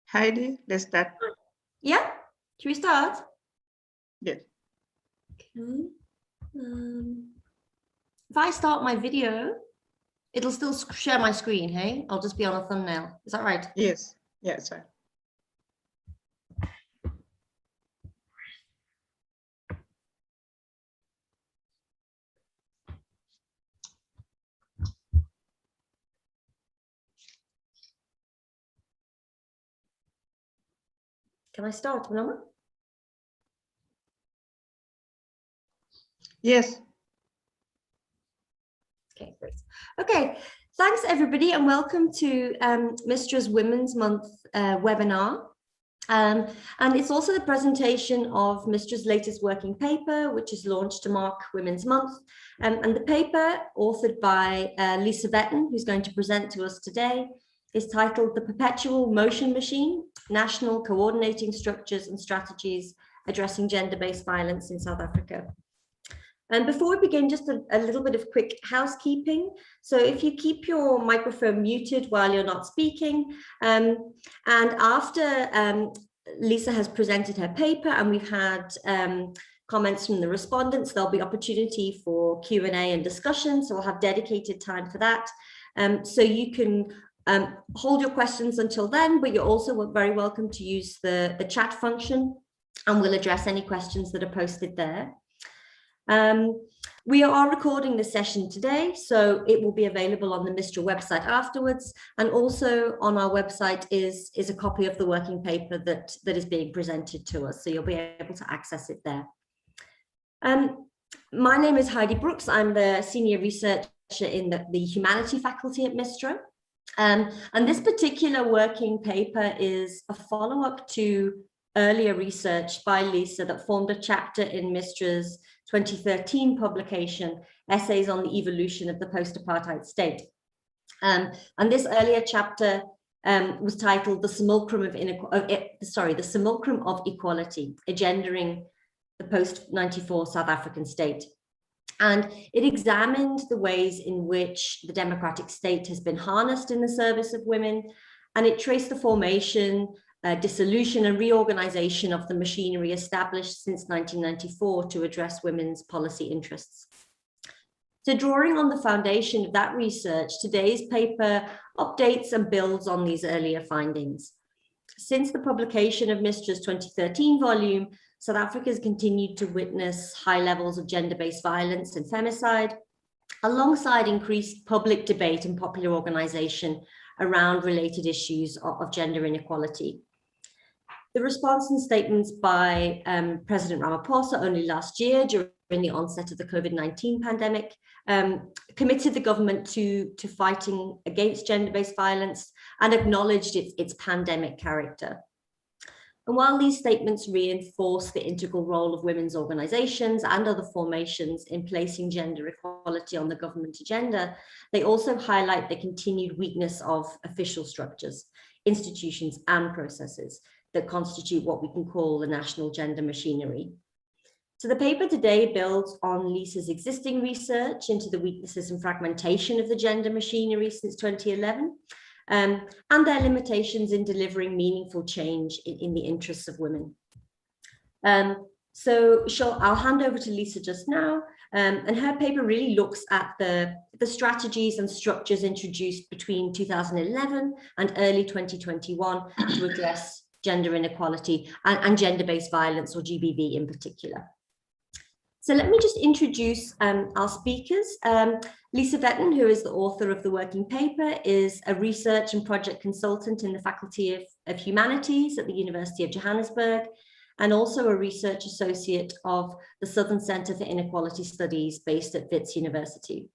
Heidi, let's start. Yeah, should we start? Yes. Okay. If I start my video, it'll still share my screen, hey? I'll just be on a thumbnail. Is that right? Yes. Yes, sir. Can I start, Manoma? Yes. Okay, great. Okay, thanks everybody and welcome to MISTRA's Women's Month webinar. And it's also the presentation of MISTRA's latest working paper, which is launched to mark Women's Month. And the paper, authored by Lisa Vetten, who's going to present to us today, is titled The Perpetual Motion Machine, National Coordinating Structures and Strategies Addressing Gender-Based Violence in South Africa. And before we begin, just a little bit of quick housekeeping. So if you keep your microphone muted while you're not speaking, and after Lisa has presented her paper and we've had comments from the respondents, there'll be opportunity for Q&A and discussion. So we'll have dedicated time for that. So you can hold your questions until then, but you're also very welcome to use the chat function and we'll address any questions that are posted there. We are recording this session today, so it will be available on the MISTRA website afterwards, and also on our website is a copy of the working paper that is being presented to us, so you'll be able to access it there. My name is Heidi Brooks. I'm the senior researcher in the Humanity faculty at MISTRA, and this particular working paper is a follow-up to earlier research by Lisa that formed a chapter in MISTRA's 2013 publication, Essays on the Evolution of the Post-Apartheid State. And this earlier chapter was titled The Simulacrum of Equality, Agendering the Post-94 South African State. And it examined the ways in which the democratic state has been harnessed in the service of women, and it traced the formation, dissolution and reorganization of the machinery established since 1994 to address women's policy interests. So drawing on the foundation of that research, today's paper updates and builds on these earlier findings. Since the publication of MISTRA's 2013 volume, South Africa has continued to witness high levels of gender-based violence and femicide, alongside increased public debate and popular organization around related issues of gender inequality. The response and statements by President Ramaphosa only last year during the onset of the COVID-19 pandemic committed the government to fighting against gender-based violence and acknowledged its pandemic character. And while these statements reinforce the integral role of women's organizations and other formations in placing gender equality on the government agenda, they also highlight the continued weakness of official structures, institutions, and processes that constitute what we can call the national gender machinery. So the paper today builds on Lisa's existing research into the weaknesses and fragmentation of the gender machinery since 2011, and their limitations in delivering meaningful change in the interests of women. So sure, I'll hand over to Lisa just now, and her paper really looks at the strategies and structures introduced between 2011 and early 2021 to address gender inequality and gender-based violence, or GBV in particular. So let me just introduce our speakers. Lisa Vetten, who is the author of the working paper, is a research and project consultant in the Faculty of Humanities at the University of Johannesburg, and also a research associate of the Southern Center for Inequality Studies based at Wits University.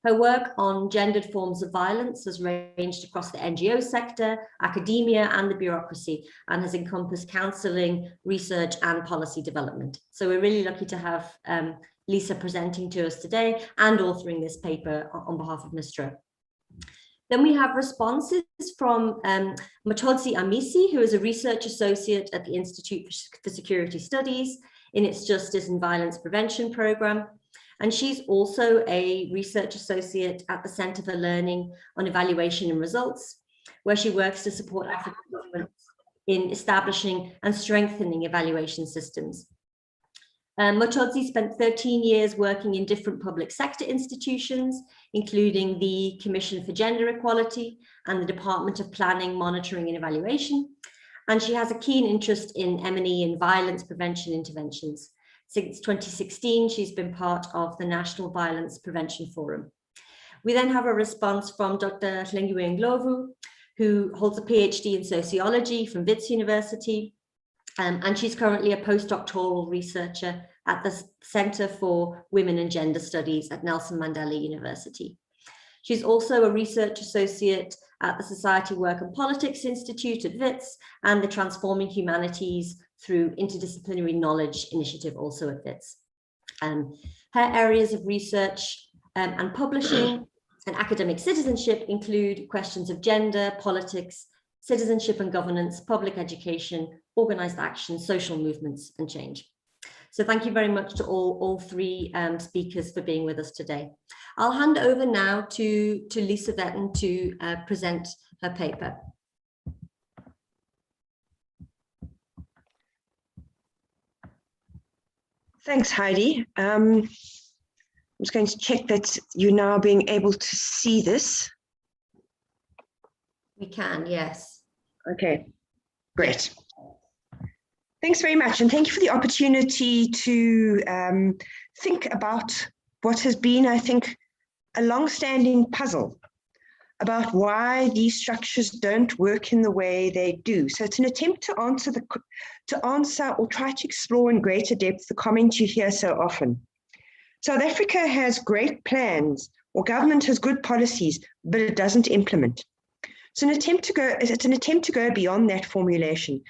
Her work on gendered forms of violence has ranged across the NGO sector, academia, and the bureaucracy, and has encompassed counselling, research, and policy development. So we're really lucky to have Lisa presenting to us today and authoring this paper on behalf of Mistra. Then we have responses from Motodzi Amisi, who is a research associate at the Institute for Security Studies in its Justice and Violence Prevention program. And she's also a research associate at the Center for Learning on Evaluation and Results, where she works to support African governments in establishing and strengthening evaluation systems. Motodzi spent 13 years working in different public sector institutions, including the Commission for Gender Equality and the Department of Planning, Monitoring and Evaluation. And she has a keen interest in M&E and violence prevention interventions. Since 2016, she's been part of the National Violence Prevention Forum. We then have a response from Dr. Hlengiwe Ndlovu, who holds a PhD in sociology from Wits University. And she's currently a postdoctoral researcher at the Center for Women and Gender Studies at Nelson Mandela University. She's also a research associate at the Society Work and Politics Institute at Wits and the Transforming Humanities through Interdisciplinary Knowledge Initiative, also at Wits. Her areas of research and publishing and academic citizenship include questions of gender, politics, citizenship and governance, public education, organized action, social movements, and change. So thank you very much to all three speakers for being with us today. I'll hand over now to Lisa Vetten to present her paper. Thanks, Heidi. I'm just going to check that you're now being able to see this. We can, yes. Okay, great. Thanks very much, and thank you for the opportunity to think about what has been, I think, a long-standing puzzle about why these structures don't work in the way they do. So it's an attempt to answer or try to explore in greater depth the comment you hear so often. South Africa has great plans, or government has good policies, but it doesn't implement. So it's an attempt to go beyond that formulation.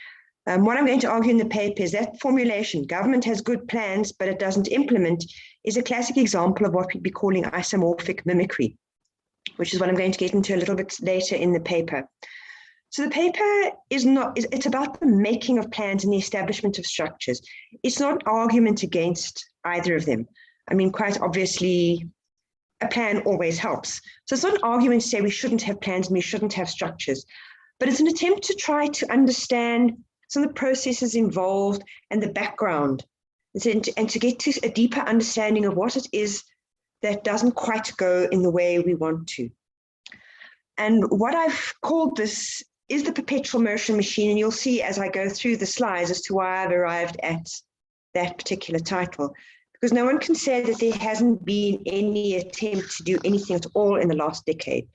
What I'm going to argue in the paper is that formulation, government has good plans, but it doesn't implement, is a classic example of what we'd be calling isomorphic mimicry, which is what I'm going to get into a little bit later in the paper. So the paper it's about the making of plans and the establishment of structures. It's not an argument against either of them. I mean, quite obviously, a plan always helps. So it's not an argument to say we shouldn't have plans and we shouldn't have structures, but it's an attempt to try to understand some of the processes involved and the background, and to get to a deeper understanding of what it is that doesn't quite go in the way we want to. And what I've called this is the perpetual motion machine, and you'll see as I go through the slides as to why I've arrived at that particular title, because no one can say that there hasn't been any attempt to do anything at all in the last decade.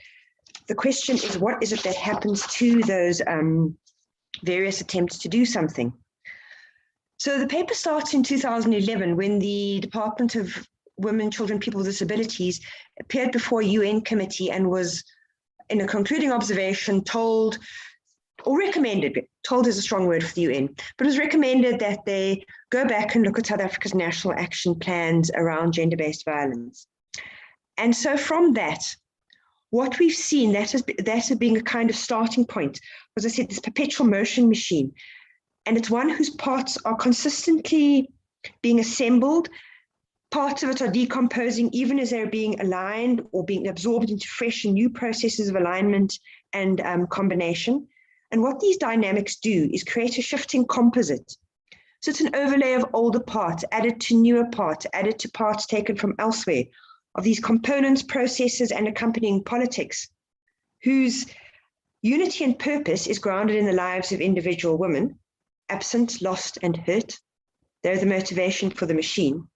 The question is, what is it that happens to those various attempts to do something? So the paper starts in 2011 when the Department of Women, Children, People with Disabilities appeared before a UN committee and was, in a concluding observation, told, or recommended, told is a strong word for the UN, but it was recommended that they go back and look at South Africa's national action plans around gender-based violence. And so from that, what we've seen, that has been a kind of starting point, as I said, this perpetual motion machine. And it's one whose parts are consistently being assembled. Parts of it are decomposing even as they're being aligned or being absorbed into fresh and new processes of alignment and combination. And what these dynamics do is create a shifting composite. So it's an overlay of older parts added to newer parts, added to parts taken from elsewhere, of these components, processes, and accompanying politics, whose unity and purpose is grounded in the lives of individual women, absent, lost, and hurt. They're the motivation for the machine.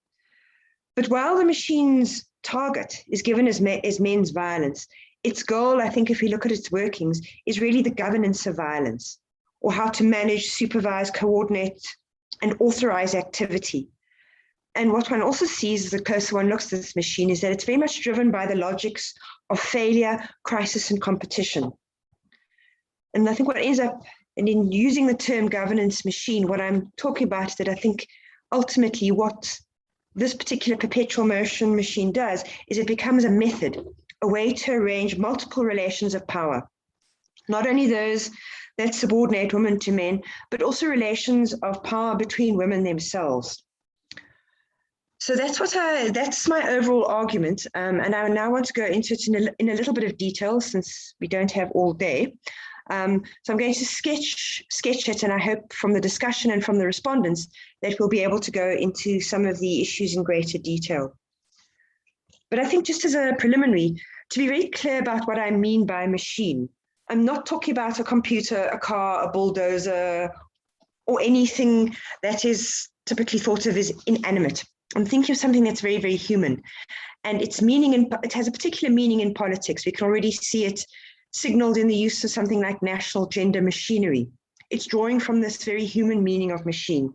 But while the machine's target is given as men's violence, its goal, I think, if we look at its workings, is really the governance of violence, or how to manage, supervise, coordinate, and authorize activity. And what one also sees as the closer one looks at this machine is that it's very much driven by the logics of failure, crisis, and competition. And I think what ends up, and in using the term governance machine, what I'm talking about is that I think ultimately what this particular perpetual motion machine does is it becomes a method, a way to arrange multiple relations of power. Not only those that subordinate women to men, but also relations of power between women themselves. So that's my overall argument, and I now want to go into it in a little bit of detail since we don't have all day. So I'm going to sketch it, and I hope from the discussion and from the respondents that we'll be able to go into some of the issues in greater detail. But I think just as a preliminary, to be very clear about what I mean by machine, I'm not talking about a computer, a car, a bulldozer, or anything that is typically thought of as inanimate. I'm thinking of something that's very, very human. And its meaning, it has a particular meaning in politics. We can already see it signaled in the use of something like national gender machinery. It's drawing from this very human meaning of machine.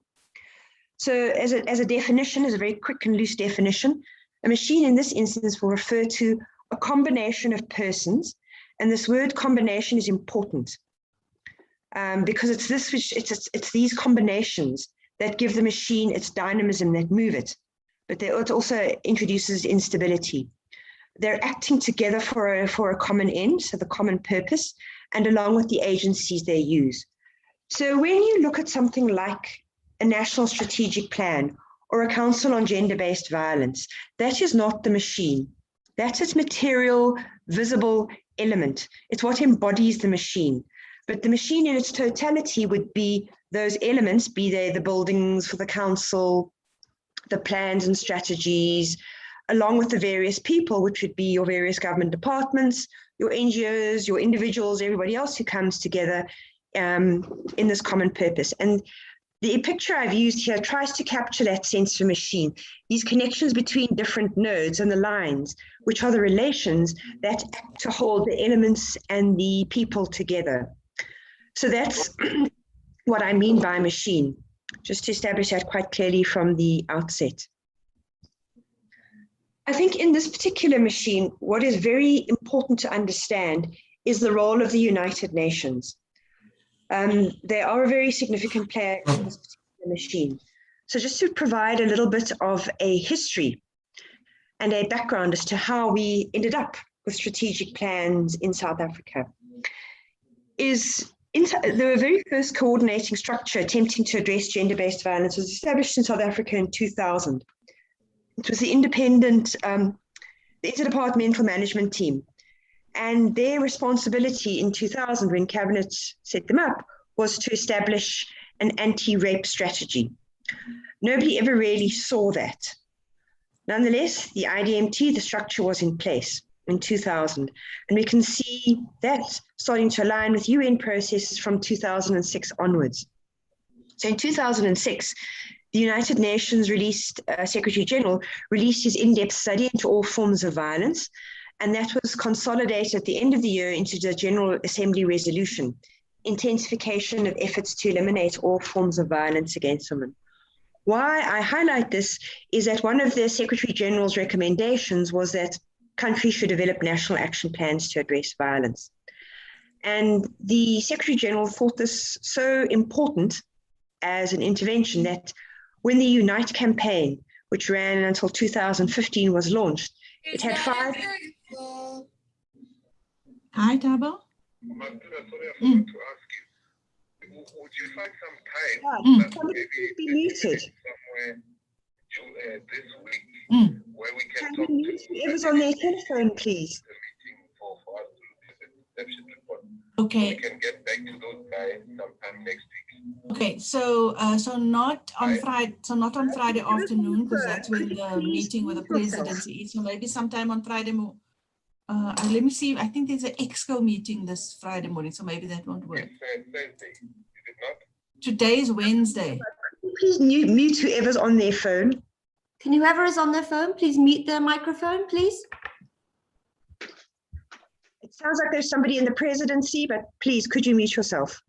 So as a definition, as a very quick and loose definition, a machine in this instance will refer to a combination of persons. And this word combination is important because it's these combinations that give the machine its dynamism, that move it. But it also introduces instability. They're acting together for a common end, so the common purpose, and along with the agencies they use. So when you look at something like a national strategic plan or a council on gender-based violence, that is not the machine. That's its material, visible element. It's what embodies the machine. But the machine in its totality would be those elements, be they the buildings for the council, the plans and strategies, along with the various people, which would be your various government departments, your NGOs, your individuals, everybody else who comes together in this common purpose. And the picture I've used here tries to capture that sense of machine, these connections between different nodes and the lines, which are the relations that act to hold the elements and the people together. So that's what I mean by machine, just to establish that quite clearly from the outset. I think in this particular machine, what is very important to understand is the role of the United Nations. They are a very significant player in this particular machine. So just to provide a little bit of a history and a background as to how we ended up with strategic plans in South Africa, the very first coordinating structure attempting to address gender-based violence was established in South Africa in 2000. It was the independent, the Interdepartmental Management Team. And their responsibility in 2000, when Cabinet set them up, was to establish an anti-rape strategy. Nobody ever really saw that. Nonetheless, the IDMT, the structure was in place in 2000. And we can see that starting to align with UN processes from 2006 onwards. So in 2006, the United Nations Secretary General released his in-depth study into all forms of violence, and that was consolidated at the end of the year into the General Assembly resolution, intensification of efforts to eliminate all forms of violence against women. Why I highlight this is that one of the Secretary General's recommendations was that countries should develop national action plans to address violence. And the Secretary General thought this so important as an intervention that when the Unite campaign, which ran until 2015, was launched, it had 5... Hi, Tabo. Sorry, I forgot to ask you. Would you find some time that maybe be muted. Somewhere this week where we can talk to whoever's on their telephone, please. the meeting for us to look at the perception report? Okay. We can get back to those guys sometime next week. Okay. So not on Friday. So not on Friday afternoon, because that's when the meeting with the presidency is. So maybe sometime on Friday. Let me see. I think there's an EXCO meeting this Friday morning, so maybe that won't work. It's Thursday, is it not? Today is Wednesday. Please mute whoever's on their phone. Can whoever is on their phone, please mute their microphone, please? It sounds like there's somebody in the presidency, but please, could you mute yourself?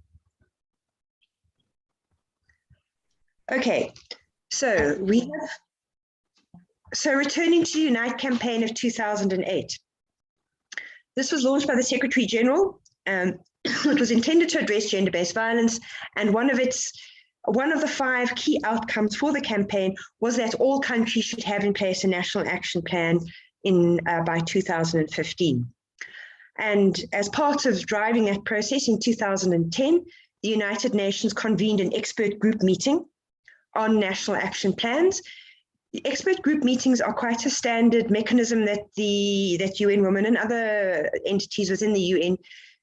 Okay, so we have So returning to the Unite campaign of 2008. This was launched by the Secretary General. It was intended to address gender-based violence, and one of the 5 key outcomes for the campaign was that all countries should have in place a national action plan by 2015. And as part of driving that process in 2010, the United Nations convened an expert group meeting on national action plans. The expert group meetings are quite a standard mechanism that UN Women and other entities within the UN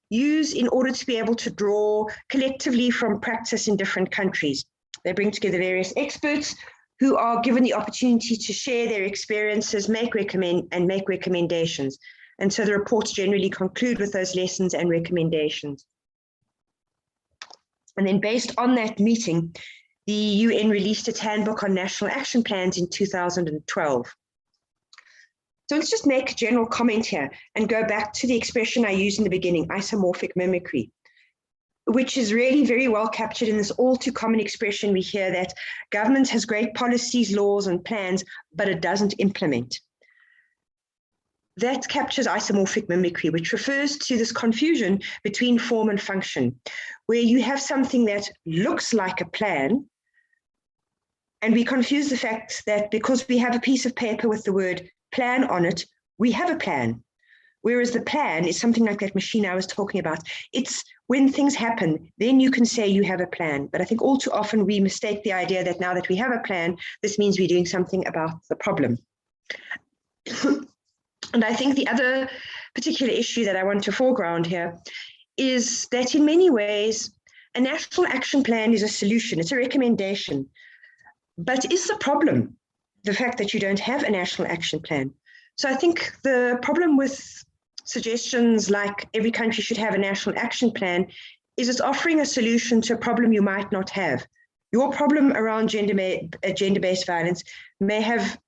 use in order to be able to draw collectively from practice in different countries. They bring together various experts who are given the opportunity to share their experiences, make recommendations. And so the reports generally conclude with those lessons and recommendations. And then based on that meeting, the UN released its handbook on national action plans in 2012. So let's just make a general comment here and go back to the expression I used in the beginning, isomorphic mimicry, which is really very well captured in this all too common expression we hear that government has great policies, laws, and plans, but it doesn't implement. That captures isomorphic mimicry, which refers to this confusion between form and function, where you have something that looks like a plan, and we confuse the fact that because we have a piece of paper with the word plan on it, we have a plan. Whereas the plan is something like that machine I was talking about. It's when things happen, then you can say you have a plan. But I think all too often we mistake the idea that now that we have a plan, this means we're doing something about the problem. And I think the other particular issue that I want to foreground here is that in many ways, a national action plan is a solution, it's a recommendation. But is the problem the fact that you don't have a national action plan? So I think the problem with suggestions like every country should have a national action plan is it's offering a solution to a problem you might not have. Your problem around gender-based violence may have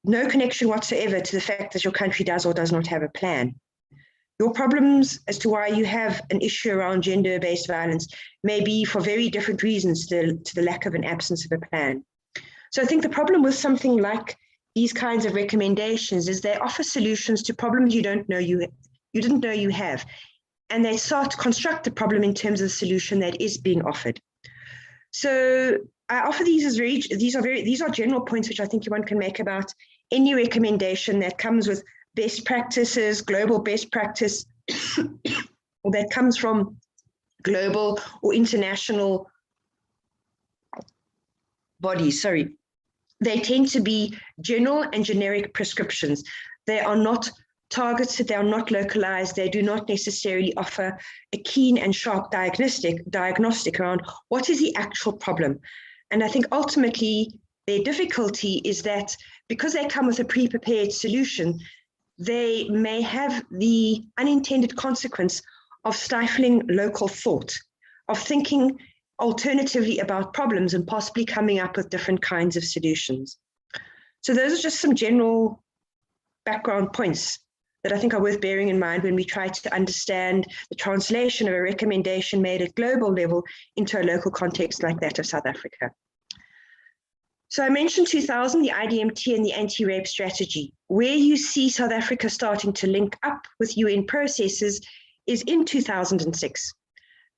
no connection whatsoever to the fact that your country does or does not have a plan. Your problems as to why you have an issue around gender-based violence may be for very different reasons to the lack of an absence of a plan. So I think the problem with something like these kinds of recommendations is they offer solutions to problems you didn't know you have, and they start to construct the problem in terms of the solution that is being offered. So I offer these as these are general points which I think one can make about any recommendation that comes with best practices, global best practice, or that comes from global or international bodies, sorry. They tend to be general and generic prescriptions. They are not targeted, they are not localized, they do not necessarily offer a keen and sharp diagnostic around what is the actual problem. And I think ultimately their difficulty is that because they come with a pre-prepared solution, they may have the unintended consequence of stifling local thought, of thinking alternatively about problems and possibly coming up with different kinds of solutions. So those are just some general background points that I think are worth bearing in mind when we try to understand the translation of a recommendation made at global level into a local context like that of South Africa. So I mentioned 2000, the IDMT and the anti-rape strategy. Where you see South Africa starting to link up with UN processes is in 2006.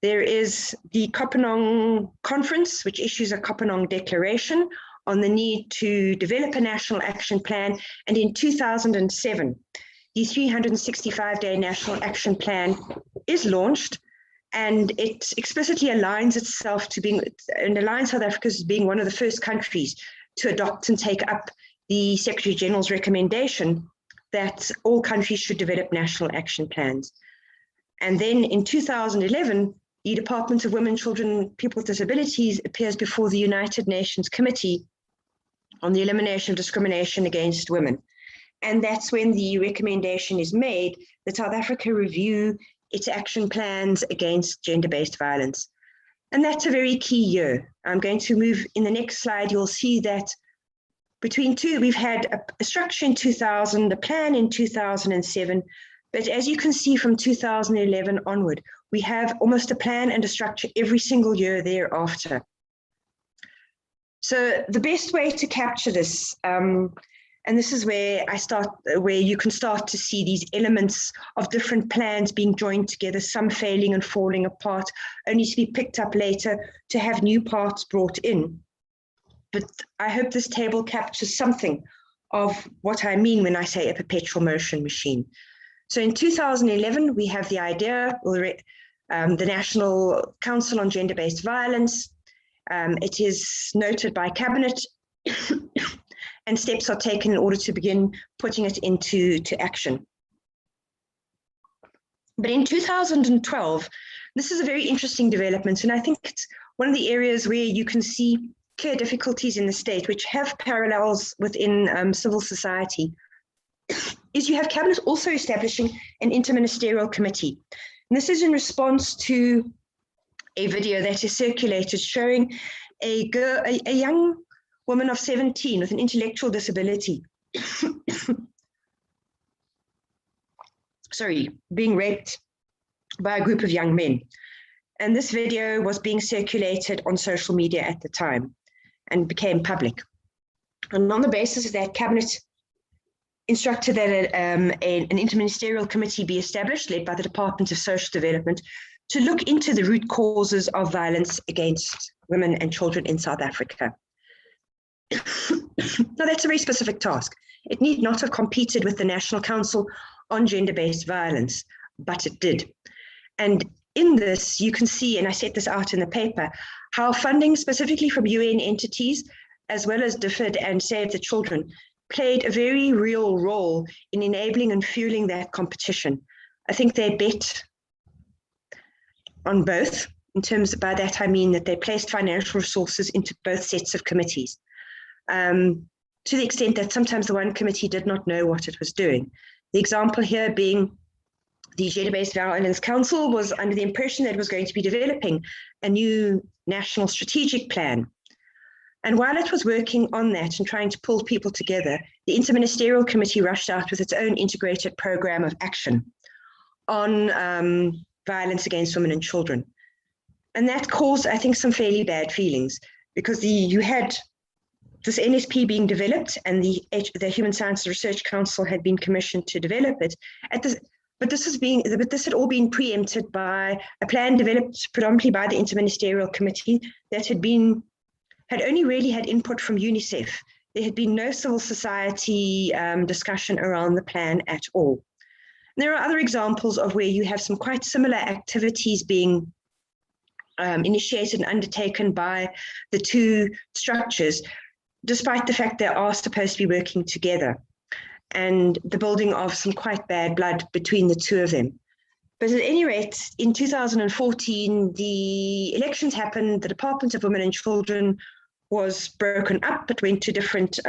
There is the Kopanong Conference, which issues a Kopanong Declaration on the need to develop a national action plan. And in 2007, the 365-day National Action Plan is launched, and it explicitly aligns itself to being, and aligns South Africa as being one of the first countries to adopt and take up the Secretary General's recommendation that all countries should develop national action plans. And then in 2011, the Department of Women, Children, People with Disabilities appears before the United Nations Committee on the Elimination of Discrimination Against Women. And that's when the recommendation is made that South Africa review its action plans against gender-based violence. And that's a very key year. I'm going to move in the next slide. You'll see that we've had a structure in 2000, a plan in 2007, but as you can see from 2011 onward, we have almost a plan and a structure every single year thereafter. So the best way to capture this, And this is where where you can start to see these elements of different plans being joined together, some failing and falling apart, only to be picked up later to have new parts brought in. But I hope this table captures something of what I mean when I say a perpetual motion machine. So in 2011, we have the idea, or the National Council on Gender-Based Violence. It is noted by Cabinet and steps are taken in order to begin putting it into action. But in 2012, this is a very interesting development, and I think it's one of the areas where you can see clear difficulties in the state, which have parallels within civil society, is you have Cabinet also establishing an interministerial committee. And this is in response to a video that is circulated showing a young woman of 17 with an intellectual disability being raped by a group of young men. And this video was being circulated on social media at the time and became public. And on the basis of that, Cabinet instructed that an interministerial committee be established, led by the Department of Social Development, to look into the root causes of violence against women and children in South Africa. Now, that's a very specific task. It need not have competed with the National Council on Gender-Based Violence, but it did. And in this, you can see, and I set this out in the paper, how funding specifically from UN entities, as well as DFID and Save the Children, played a very real role in enabling and fueling that competition. I think they bet on both. In terms of, by that I mean that they placed financial resources into both sets of committees, to the extent that sometimes the one committee did not know what it was doing. The example here being the Gender-Based Violence Council was under the impression that it was going to be developing a new national strategic plan. And while it was working on that and trying to pull people together, the Interministerial Committee rushed out with its own integrated program of action on violence against women and children. And that caused, I think, some fairly bad feelings, because you had this NSP being developed and the Human Sciences Research Council had been commissioned to develop it. But this had all been preempted by a plan developed predominantly by the Interministerial Committee that had only really had input from UNICEF. There had been no civil society discussion around the plan at all. And there are other examples of where you have some quite similar activities being initiated and undertaken by the two structures, despite the fact they are supposed to be working together, and the building of some quite bad blood between the two of them. But at any rate, in 2014, the elections happened, the Department of Women and Children was broken up. It went to different,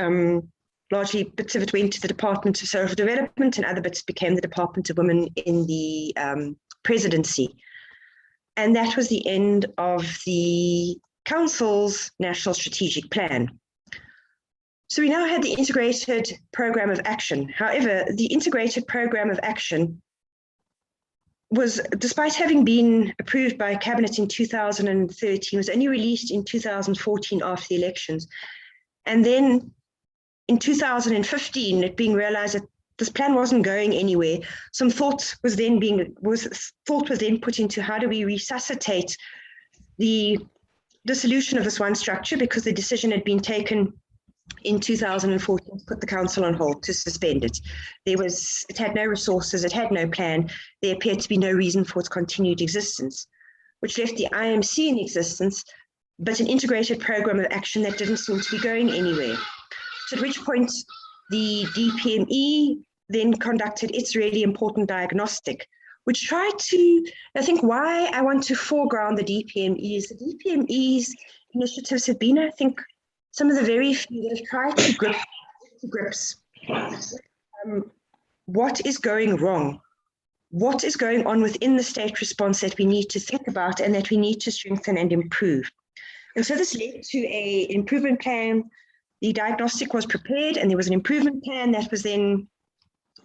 largely bits of it went to the Department of Social Development, and other bits became the Department of Women in the presidency. And that was the end of the Council's National Strategic Plan. So we now had the integrated program of action. However, the integrated program of action was, despite having been approved by Cabinet in 2013, was only released in 2014 after the elections. And then in 2015, it being realized that this plan wasn't going anywhere, some thought was then put into how do we resuscitate the dissolution of this one structure, because the decision had been taken in 2014 to put the council on hold, to suspend it. It had no resources, it had no plan. There appeared to be no reason for its continued existence, which left the IMC in existence, but an integrated program of action that didn't seem to be going anywhere. So at which point the DPME then conducted its really important diagnostic, which tried to, I think why I want to foreground the DPME is the DPME's initiatives have been, I think, some of the very few that have tried to grips what is going wrong, what is going on within the state response that we need to think about and that we need to strengthen and improve. And so this led to an improvement plan. The diagnostic was prepared and there was an improvement plan that was then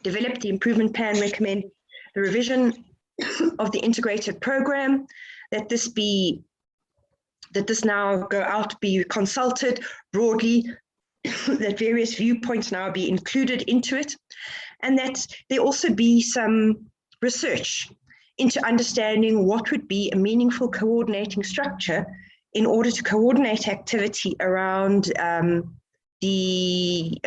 developed. The improvement plan recommended the revision of the integrated program, that this now go out, be consulted broadly that various viewpoints now be included into it, and that there also be some research into understanding what would be a meaningful coordinating structure in order to coordinate activity around the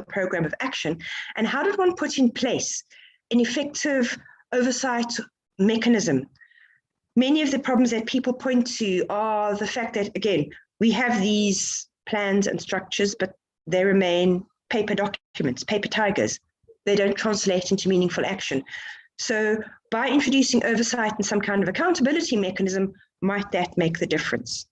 program of action, and how did one put in place an effective oversight mechanism. Many of the problems that people point to are the fact that, again, we have these plans and structures, but they remain paper documents, paper tigers. They don't translate into meaningful action. So by introducing oversight and some kind of accountability mechanism, might that make the difference?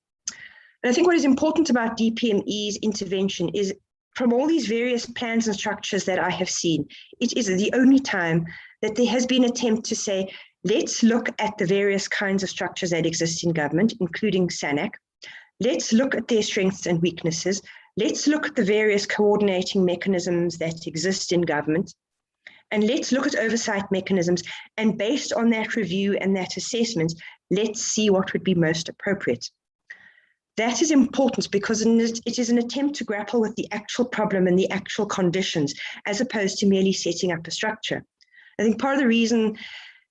And I think what is important about DPME's intervention is, from all these various plans and structures that I have seen, it is the only time that there has been an attempt to say, let's look at the various kinds of structures that exist in government, including SANAC. Let's look at their strengths and weaknesses. Let's look at the various coordinating mechanisms that exist in government. And let's look at oversight mechanisms. And based on that review and that assessment, let's see what would be most appropriate. That is important because it is an attempt to grapple with the actual problem and the actual conditions, as opposed to merely setting up a structure. I think part of the reason,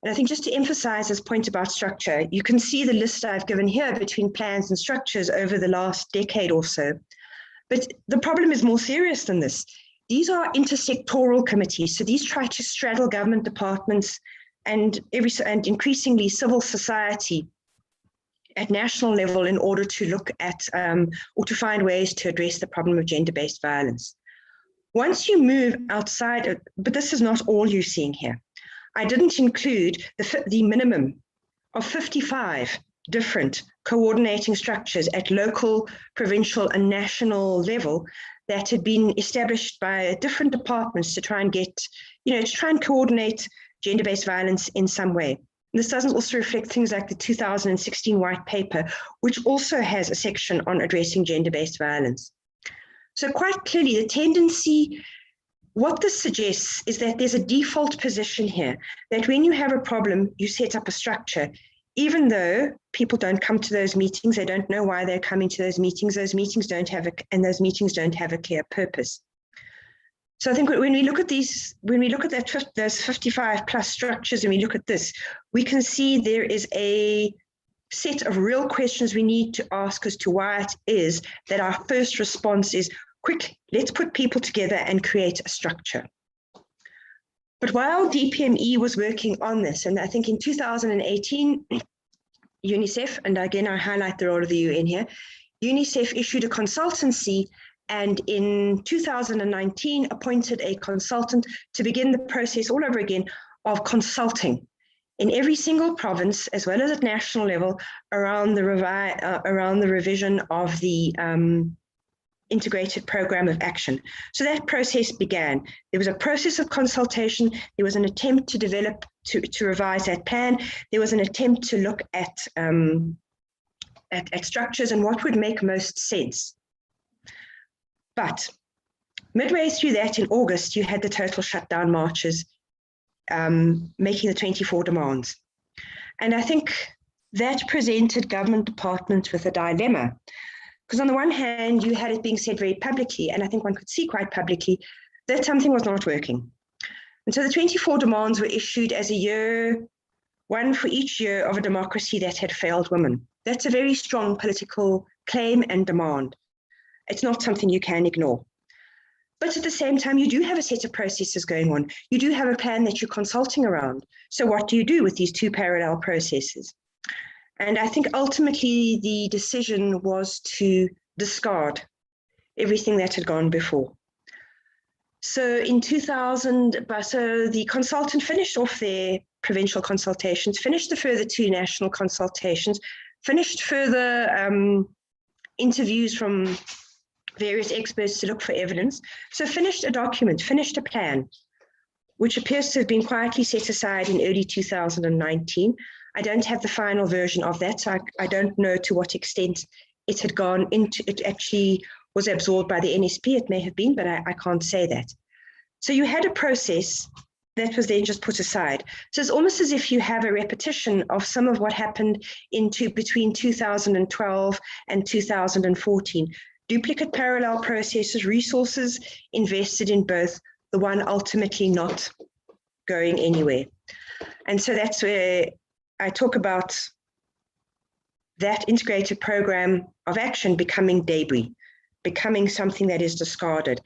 and I think just to emphasize this point about structure, you can see the list I've given here between plans and structures over the last decade or so. But the problem is more serious than this. These are intersectoral committees. So these try to straddle government departments and increasingly civil society at national level in order to look at or to find ways to address the problem of gender-based violence. Once you move outside, but this is not all you're seeing here. I didn't include the minimum of 55 different coordinating structures at local, provincial, and national level that had been established by different departments to try and get, to try and coordinate gender-based violence in some way. And this doesn't also reflect things like the 2016 white paper, which also has a section on addressing gender-based violence. So quite clearly, the tendency, what this suggests is that there's a default position here, that when you have a problem, you set up a structure, even though people don't come to those meetings, they don't know why they're coming to those meetings don't have a clear purpose. So I think when we look at those 55 plus structures and we look at this, we can see there is a set of real questions we need to ask as to why it is that our first response is, quick, let's put people together and create a structure. But while DPME was working on this, and I think in 2018, UNICEF, and again, I highlight the role of the UN here, UNICEF issued a consultancy, and in 2019 appointed a consultant to begin the process all over again of consulting in every single province, as well as at national level, around the revision of the integrated program of action. So that process began. There was a process of consultation. There was an attempt to develop, to revise that plan. There was an attempt to look at structures and what would make most sense. But midway through that, in August, you had the total shutdown marches, making the 24 demands. And I think that presented government departments with a dilemma. Because on the one hand, you had it being said very publicly, and I think one could see quite publicly, that something was not working. And so the 24 demands were issued as a year, one for each year of a democracy that had failed women. That's a very strong political claim and demand. It's not something you can ignore. But at the same time, you do have a set of processes going on. You do have a plan that you're consulting around. So what do you do with these two parallel processes? And I think ultimately the decision was to discard everything that had gone before. So in 2000, so the consultant finished off their provincial consultations, finished the further two national consultations, finished further interviews from various experts to look for evidence. So finished a document, finished a plan, which appears to have been quietly set aside in early 2019. I don't have the final version of that, so I don't know to what extent it had gone into, it actually was absorbed by the NSP. It may have been, but I can't say that. So you had a process that was then just put aside. So it's almost as if you have a repetition of some of what happened between 2012 and 2014. duplicate parallel processes, resources invested in both, the one ultimately not going anywhere. And so that's where I talk about that integrated program of action becoming debris, becoming something that is discarded.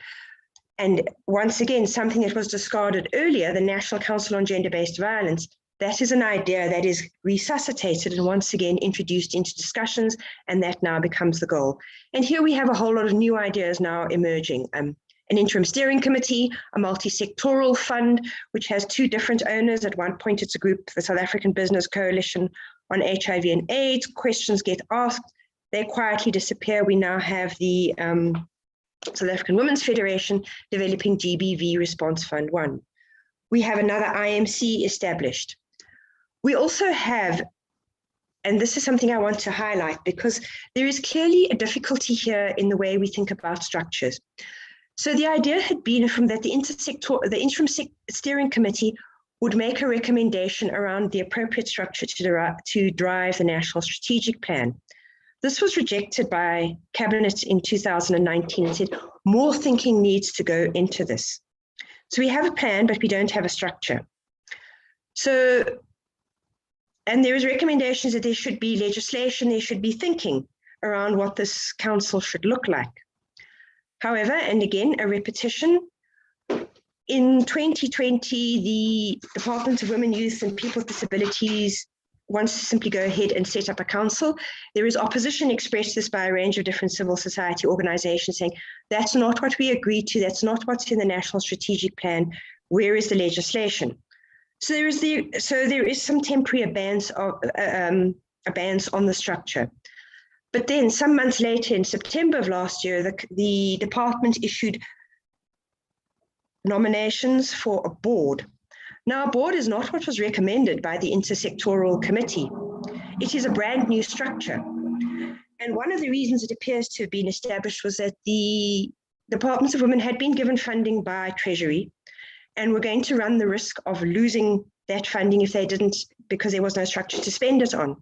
And once again, something that was discarded earlier, the National Council on Gender-Based Violence, that is an idea that is resuscitated and once again introduced into discussions, and that now becomes the goal. And here we have a whole lot of new ideas now emerging. An interim steering committee, a multi-sectoral fund, which has two different owners. At one point, it's a group, the South African Business Coalition on HIV and AIDS. Questions get asked, they quietly disappear. We now have the South African Women's Federation developing GBV Response Fund 1. We have another IMC established. We also have, and this is something I want to highlight because there is clearly a difficulty here in the way we think about structures. So the idea had been from that the interim steering committee would make a recommendation around the appropriate structure to drive the national strategic plan. This was rejected by Cabinet in 2019 and said more thinking needs to go into this. So we have a plan, but we don't have a structure. So, and there is recommendations that there should be legislation, there should be thinking around what this council should look like. However, and again, a repetition, in 2020, the Department of Women, Youth and People with Disabilities wants to simply go ahead and set up a council. There is opposition expressed to this by a range of different civil society organizations saying, that's not what we agreed to, that's not what's in the National Strategic Plan, where is the legislation? So there is some temporary abeyance on the structure. But then some months later, in September of last year, the department issued nominations for a board. Now, a board is not what was recommended by the intersectoral committee. It is a brand new structure. And one of the reasons it appears to have been established was that the Departments of Women had been given funding by Treasury and were going to run the risk of losing that funding if they didn't, because there was no structure to spend it on.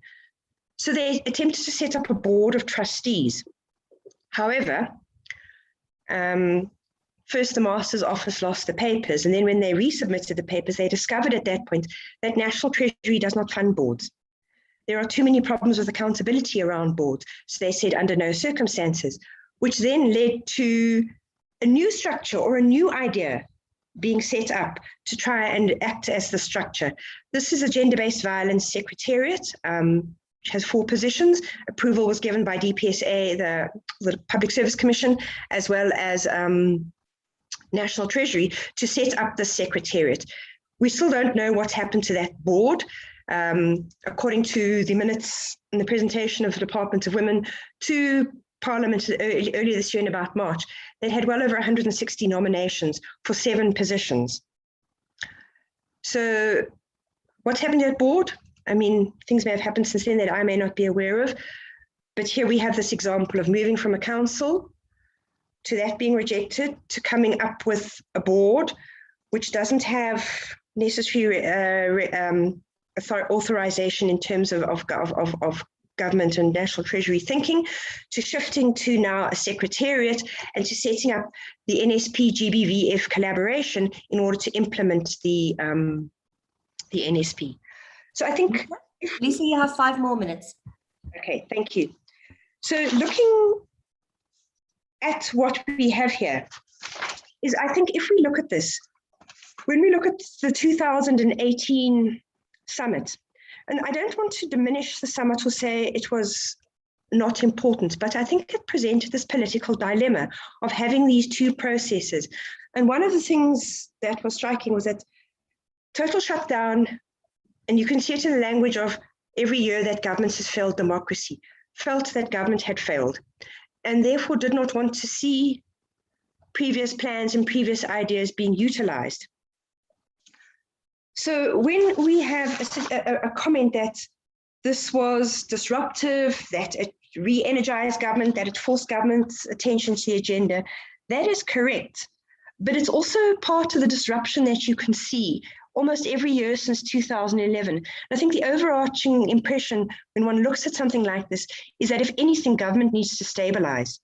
So they attempted to set up a board of trustees. However, first the Master's Office lost the papers, and then when they resubmitted the papers, they discovered at that point that National Treasury does not fund boards. There are too many problems with accountability around boards. So they said under no circumstances, which then led to a new structure or a new idea being set up to try and act as the structure. This is a gender-based violence secretariat, which has 4 positions. Approval was given by DPSA, the Public Service Commission, as well as National Treasury to set up the secretariat. We still don't know what happened to that board. According to the minutes in the presentation of the Department of Women to Parliament earlier this year in about March, they had well over 160 nominations for 7 positions. So what's happened to that board? I mean, things may have happened since then that I may not be aware of, but here we have this example of moving from a council to that being rejected, to coming up with a board which doesn't have necessary authorization in terms of government and National Treasury thinking, to shifting to now a secretariat and to setting up the NSP GBVF collaboration in order to implement the NSP. So I think, Lisa, you have 5 more minutes. Okay, thank you. So looking at what we have here is, I think if we look at this, when we look at the 2018 summit, and I don't want to diminish the summit or say it was not important, but I think it presented this political dilemma of having these 2 processes. And one of the things that was striking was that total shutdown, and you can see it in the language of every year that government has failed democracy, felt that government had failed, and therefore did not want to see previous plans and previous ideas being utilized. So when we have a comment that this was disruptive, that it re-energized government, that it forced government's attention to the agenda, that is correct. But it's also part of the disruption that you can see almost every year since 2011. And I think the overarching impression when one looks at something like this is that if anything, government needs to stabilize.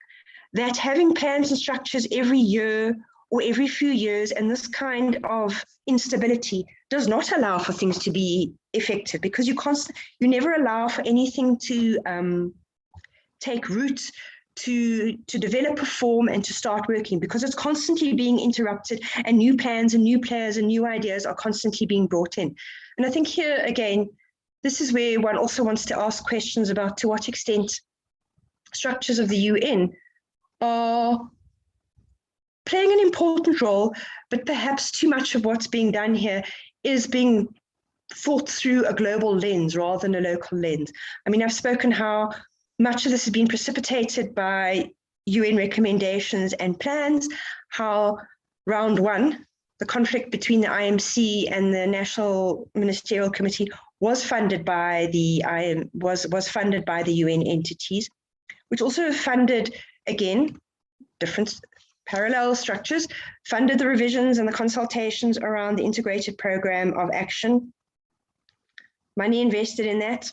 that having plans and structures every year or every few years and this kind of instability does not allow for things to be effective, because you never allow for anything to take root, to develop a form and to start working, because it's constantly being interrupted and new plans and new players and new ideas are constantly being brought in. And I think here again, this is where one also wants to ask questions about to what extent structures of the UN are playing an important role, but perhaps too much of what's being done here is being thought through a global lens rather than a local lens. I mean, I've spoken how much of this has been precipitated by UN recommendations and plans, how round one, the conflict between the IMC and the National Ministerial Committee was funded by the funded by the UN entities, which also funded, again, different parallel structures, funded the revisions and the consultations around the integrated program of action. Money invested in that,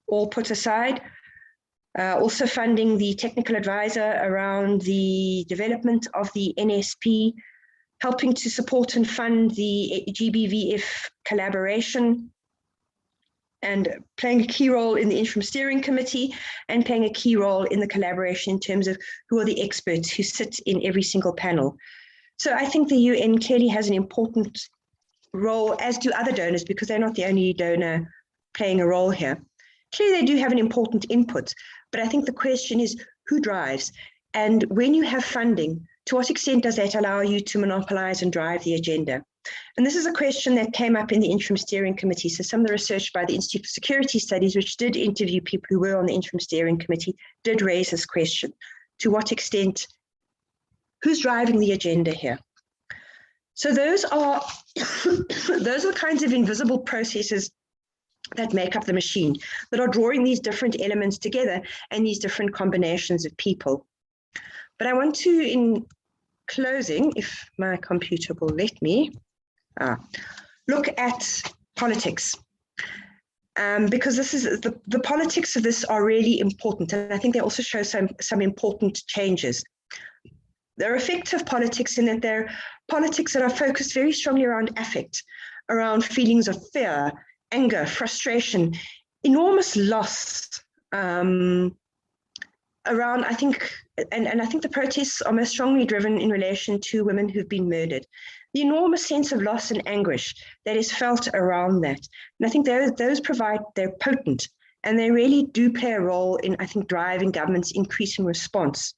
all put aside. Also funding the technical advisor around the development of the NSP, helping to support and fund the GBVF collaboration, and playing a key role in the interim steering committee and playing a key role in the collaboration in terms of who are the experts who sit in every single panel. So I think the UN clearly has an important role, as do other donors, because they're not the only donor playing a role here. Clearly they do have an important input, but I think the question is who drives? And when you have funding, to what extent does that allow you to monopolize and drive the agenda? And this is a question that came up in the interim steering committee. So some of the research by the Institute for Security Studies, which did interview people who were on the interim steering committee, did raise this question. To what extent, who's driving the agenda here? So those are the kinds of invisible processes that make up the machine, that are drawing these different elements together and these different combinations of people. But I want to, in closing, if my computer will let me, look at politics. Because this is the politics of this are really important, and I think they also show some important changes. They're effective politics in that they're politics that are focused very strongly around affect, around feelings of fear, anger, frustration, enormous loss, around, I think, and I think the protests are most strongly driven in relation to women who've been murdered. The enormous sense of loss and anguish that is felt around that. And I think those they're potent, and they really do play a role in, I think, driving government's increasing response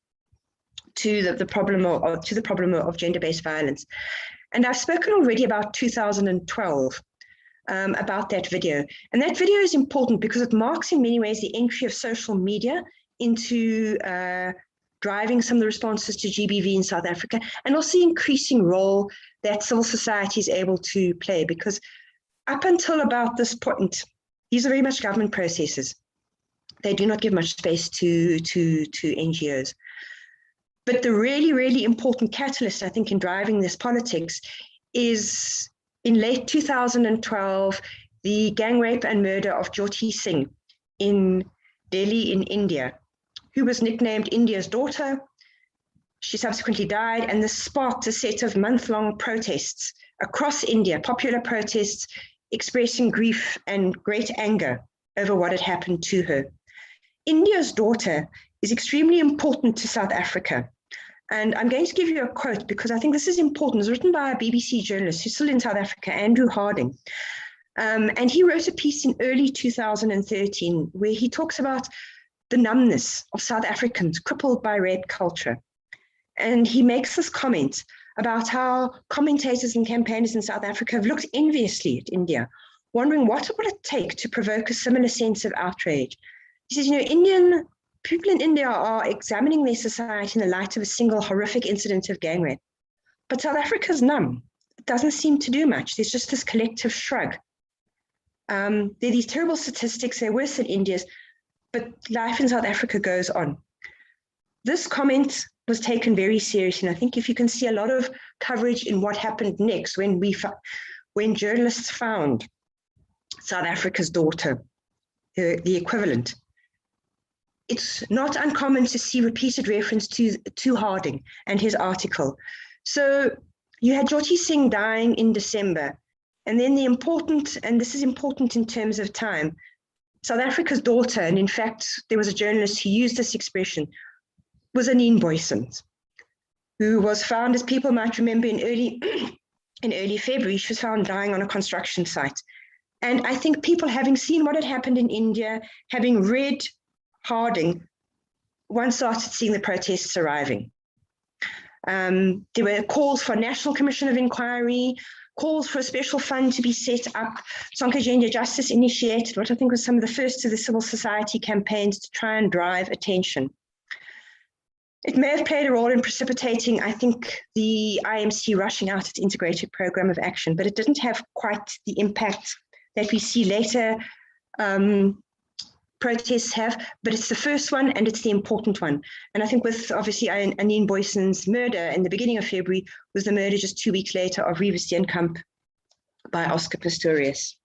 to the problem of gender-based violence. And I've spoken already about 2012, about that video. And that video is important because it marks in many ways the entry of social media into driving some of the responses to GBV in South Africa, and also the increasing role that civil society is able to play, because up until about this point, these are very much government processes. They do not give much space to NGOs. But the really, really important catalyst, I think, in driving this politics is in late 2012, the gang rape and murder of Jyoti Singh in Delhi in India, who was nicknamed India's daughter. She subsequently died, and this sparked a set of month-long protests across India, popular protests expressing grief and great anger over what had happened to her. India's daughter is extremely important to South Africa. And I'm going to give you a quote because I think this is important. It was written by a BBC journalist who's still in South Africa, Andrew Harding. And he wrote a piece in early 2013 where he talks about the numbness of South Africans crippled by rape culture. And he makes this comment about how commentators and campaigners in South Africa have looked enviously at India, wondering what will it take to provoke a similar sense of outrage. He says, people in India are examining their society in the light of a single horrific incident of gang rape. But South Africa's numb. It doesn't seem to do much. There's just this collective shrug. There are these terrible statistics, they're worse than India's, but life in South Africa goes on. This comment was taken very seriously, and I think if you can see a lot of coverage in what happened next when journalists found South Africa's daughter, the equivalent, it's not uncommon to see repeated reference to Harding and his article. So you had Jyoti Singh dying in December, and then the important, and this is important in terms of time, South Africa's daughter, and in fact, there was a journalist who used this expression, was Anine Booysen, who was found, as people might remember, in early February. She was found dying on a construction site. And I think people, having seen what had happened in India, having read Harding, one started seeing the protests arriving. There were calls for a National Commission of Inquiry, calls for a special fund to be set up. Sonke Gender Justice initiated what I think was some of the first of the civil society campaigns to try and drive attention. It may have played a role in precipitating, I think, the IMC rushing out its integrated program of action, but it didn't have quite the impact that we see later protests have, but it's the first one and it's the important one. And I think with obviously Anine Booysen's murder in the beginning of February was the murder just 2 weeks later of Reeva Steenkamp by Oscar Pistorius.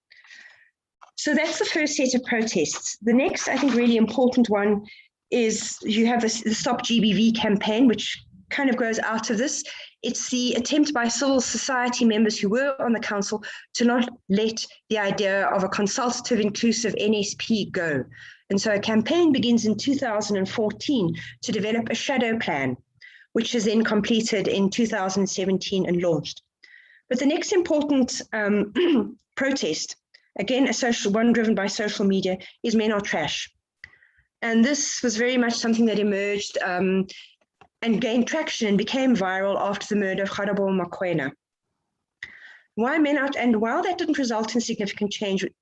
So that's the first set of protests. The next, I think, really important one is you have the Stop GBV campaign, which kind of grows out of this. It's the attempt by civil society members who were on the council to not let the idea of a consultative, inclusive NSP go. And so a campaign begins in 2014 to develop a shadow plan, which is then completed in 2017 and launched. But the next important protest, again, a social one driven by social media, is Men Are Trash. And this was very much something that emerged and gained traction and became viral after the murder of Karabo Mokoena. Why Men Are, and while that didn't result in significant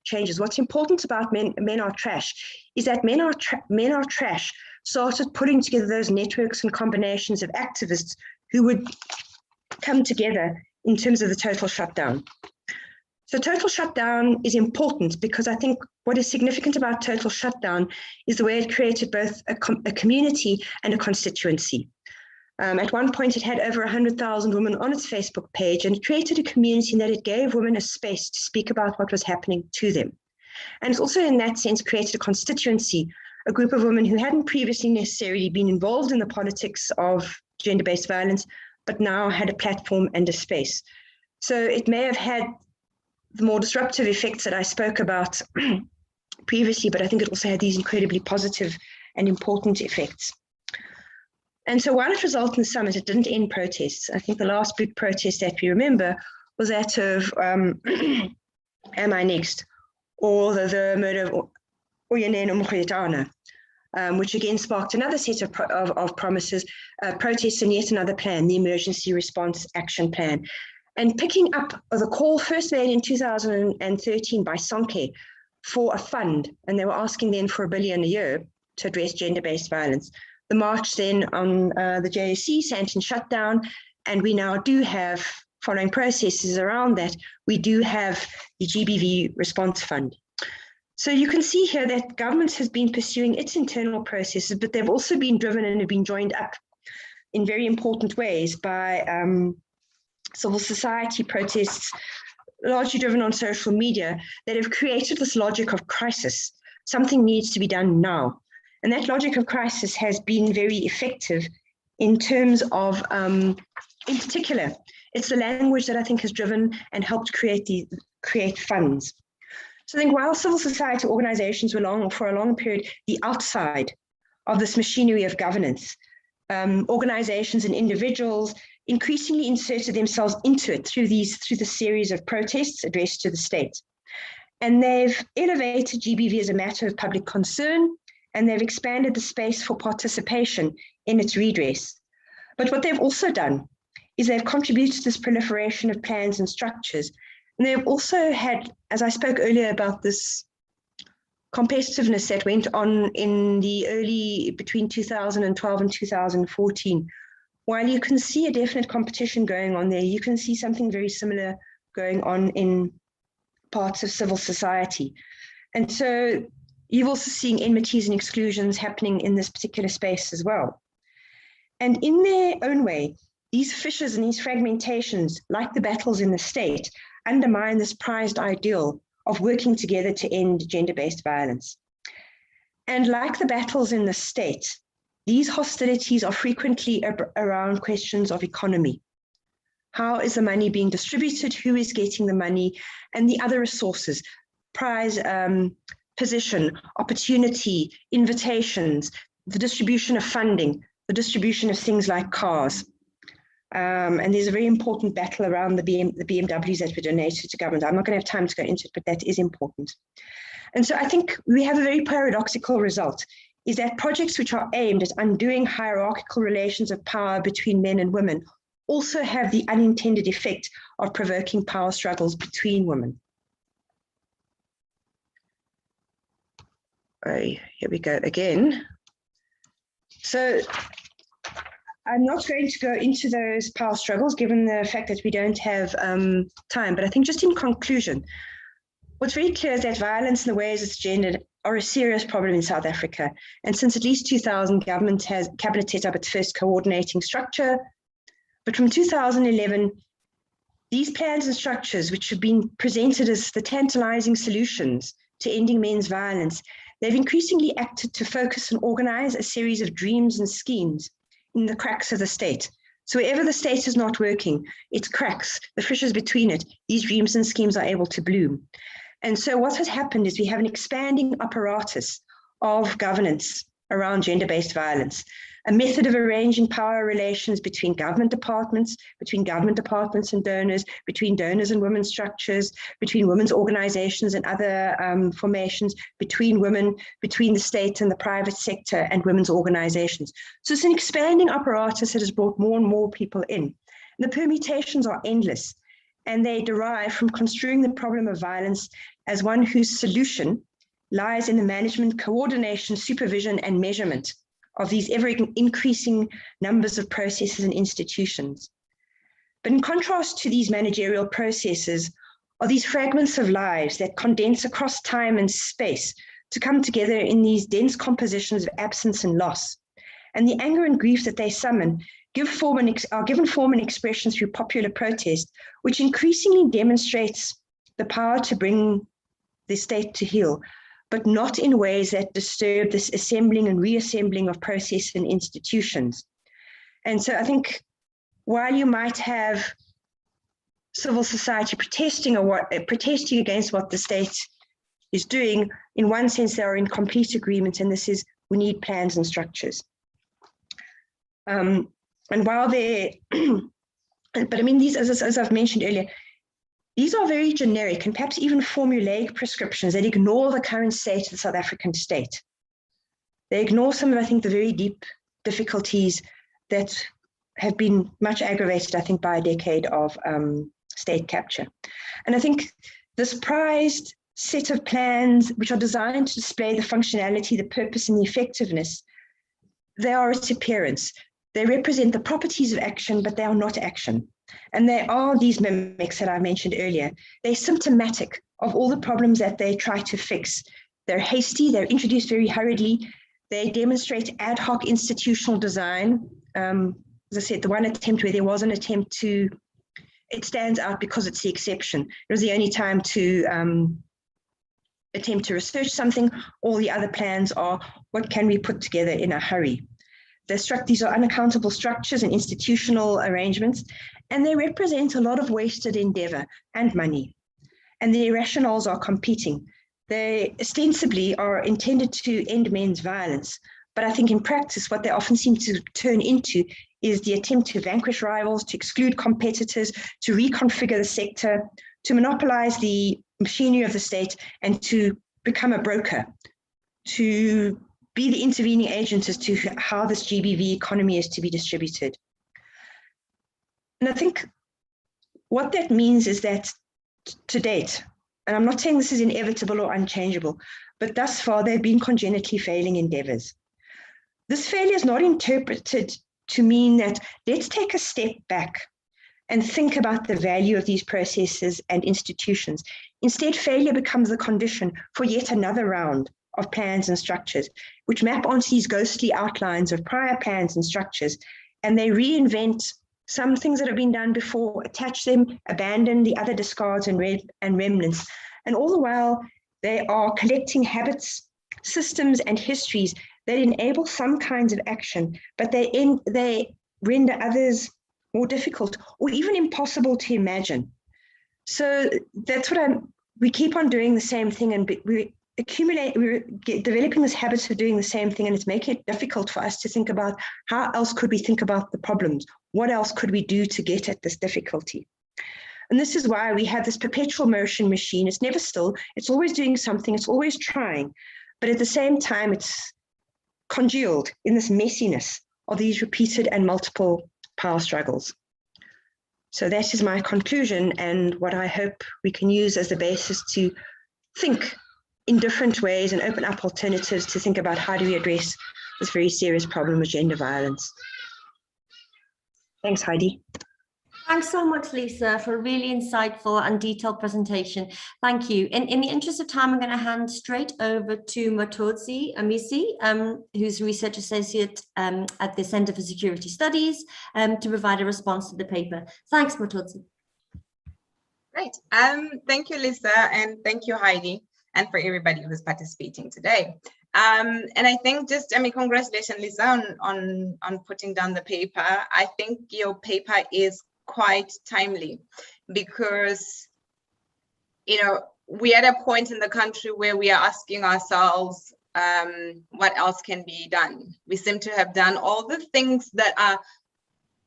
changes, what's important about Men Are Trash is that Men Are Trash started putting together those networks and combinations of activists who would come together in terms of the total shutdown. So total shutdown is important because I think what is significant about total shutdown is the way it created both a community and a constituency. At one point, it had over 100,000 women on its Facebook page, and it created a community in that it gave women a space to speak about what was happening to them. And it's also in that sense created a constituency, a group of women who hadn't previously necessarily been involved in the politics of gender-based violence, but now had a platform and a space. So it may have had the more disruptive effects that I spoke about previously, but I think it also had these incredibly positive and important effects. And so while it resulted in the summit, it didn't end protests. I think the last big protest that we remember was that of Am I Next? Or the murder of Uyinene Mrwetyana, which again sparked another set of promises, protests and yet another plan, the Emergency Response Action Plan. And picking up the call first made in 2013 by Sonke for a fund, and they were asking then for $1 billion a year to address gender-based violence. The march then on the JSE, Sandton shut down, and we now do have, following processes around that, we do have the GBV Response Fund. So you can see here that government has been pursuing its internal processes, but they've also been driven and have been joined up in very important ways by civil society protests, largely driven on social media, that have created this logic of crisis. Something needs to be done now. And that logic of crisis has been very effective in terms of, in particular, it's the language that I think has driven and helped create funds. So I think while civil society organizations were for a long period the outside of this machinery of governance, organizations and individuals increasingly inserted themselves into it through the series of protests addressed to the state. And they've elevated GBV as a matter of public concern, and they've expanded the space for participation in its redress. But what they've also done is they've contributed to this proliferation of plans and structures. And they've also had, as I spoke earlier about this competitiveness that went on in the between 2012 and 2014, while you can see a definite competition going on there, you can see something very similar going on in parts of civil society. And so you've also seen enmities and exclusions happening in this particular space as well. And in their own way, these fissures and these fragmentations, like the battles in the state, undermine this prized ideal of working together to end gender-based violence. And like the battles in the state, these hostilities are frequently around questions of economy. How is the money being distributed? Who is getting the money? And the other resources, prize, position, opportunity, invitations, the distribution of funding, the distribution of things like cars. And there's a very important battle around the BMWs that were donated to government. I'm not going to have time to go into it, but that is important. And so I think we have a very paradoxical result, is that projects which are aimed at undoing hierarchical relations of power between men and women also have the unintended effect of provoking power struggles between women. Here we go again. So I'm not going to go into those power struggles given the fact that we don't have time, but I think just in conclusion, what's very clear is that violence and the ways it's gendered are a serious problem in South Africa. And since at least 2000, Cabinet set up its first coordinating structure. But from 2011, these plans and structures, which have been presented as the tantalizing solutions to ending men's violence, they've increasingly acted to focus and organize a series of dreams and schemes in the cracks of the state. So wherever the state is not working, its cracks, the fissures between it, these dreams and schemes are able to bloom. And so what has happened is we have an expanding apparatus of governance around gender-based violence, a method of arranging power relations between government departments and donors, between donors and women's structures, between women's organizations and other formations, between women, between the state and the private sector and women's organizations. So it's an expanding apparatus that has brought more and more people in. And the permutations are endless, and they derive from construing the problem of violence as one whose solution lies in the management, coordination, supervision, and measurement of these ever-increasing numbers of processes and institutions. But in contrast to these managerial processes are these fragments of lives that condense across time and space to come together in these dense compositions of absence and loss. And the anger and grief that they summon are given form and expression through popular protest, which increasingly demonstrates the power to bring the state to heel, but not in ways that disturb this assembling and reassembling of process and institutions. And so I think while you might have civil society protesting against what the state is doing, in one sense they are in complete agreement, and this is, we need plans and structures. And while they, but I mean, these, as I've mentioned earlier, these are very generic and perhaps even formulaic prescriptions that ignore the current state of the South African state. They ignore some of, I think, the very deep difficulties that have been much aggravated, I think, by a decade of state capture. And I think this prized set of plans, which are designed to display the functionality, the purpose, and the effectiveness, they are its appearance. They represent the properties of action, but they are not action. And they are these mimics that I mentioned earlier. They're symptomatic of all the problems that they try to fix. They're hasty, they're introduced very hurriedly. They demonstrate ad hoc institutional design. As I said, the one attempt where there was an attempt to, it stands out because it's the exception. It was the only time to attempt to research something. All the other plans are, what can we put together in a hurry? These are unaccountable structures and institutional arrangements, and they represent a lot of wasted endeavor and money. And the rationales are competing. They ostensibly are intended to end men's violence, but I think in practice, what they often seem to turn into is the attempt to vanquish rivals, to exclude competitors, to reconfigure the sector, to monopolize the machinery of the state, and to become a broker, to be the intervening agent as to how this GBV economy is to be distributed. And I think what that means is that to date, and I'm not saying this is inevitable or unchangeable, but thus far they've been congenitally failing endeavors. This failure is not interpreted to mean that let's take a step back and think about the value of these processes and institutions. Instead, failure becomes the condition for yet another round of plans and structures, which map onto these ghostly outlines of prior plans and structures, and they reinvent some things that have been done before, attach them, abandon the other discards and remnants. And all the while, they are collecting habits, systems and histories that enable some kinds of action, but they render others more difficult or even impossible to imagine. So that's what we keep on doing the same thing, and we're developing this habit of doing the same thing, and it's making it difficult for us to think about how else could we think about the problems? What else could we do to get at this difficulty? And this is why we have this perpetual motion machine. It's never still, it's always doing something, it's always trying, but at the same time, it's congealed in this messiness of these repeated and multiple power struggles. So that is my conclusion, and what I hope we can use as the basis to think in different ways and open up alternatives to think about how do we address this very serious problem of gender violence. Thanks, Heidi. Thanks so much, Lisa, for a really insightful and detailed presentation. Thank you. In the interest of time, I'm going to hand straight over to Mototsi Amisi, who's Research Associate at the Center for Security Studies, to provide a response to the paper. Thanks, Mototsi. Great. Thank you, Lisa, and thank you, Heidi, and for everybody who's participating today. And I think congratulations, Lisa, on putting down the paper. I think your paper is quite timely because, we're at a point in the country where we are asking ourselves, what else can be done? We seem to have done all the things that are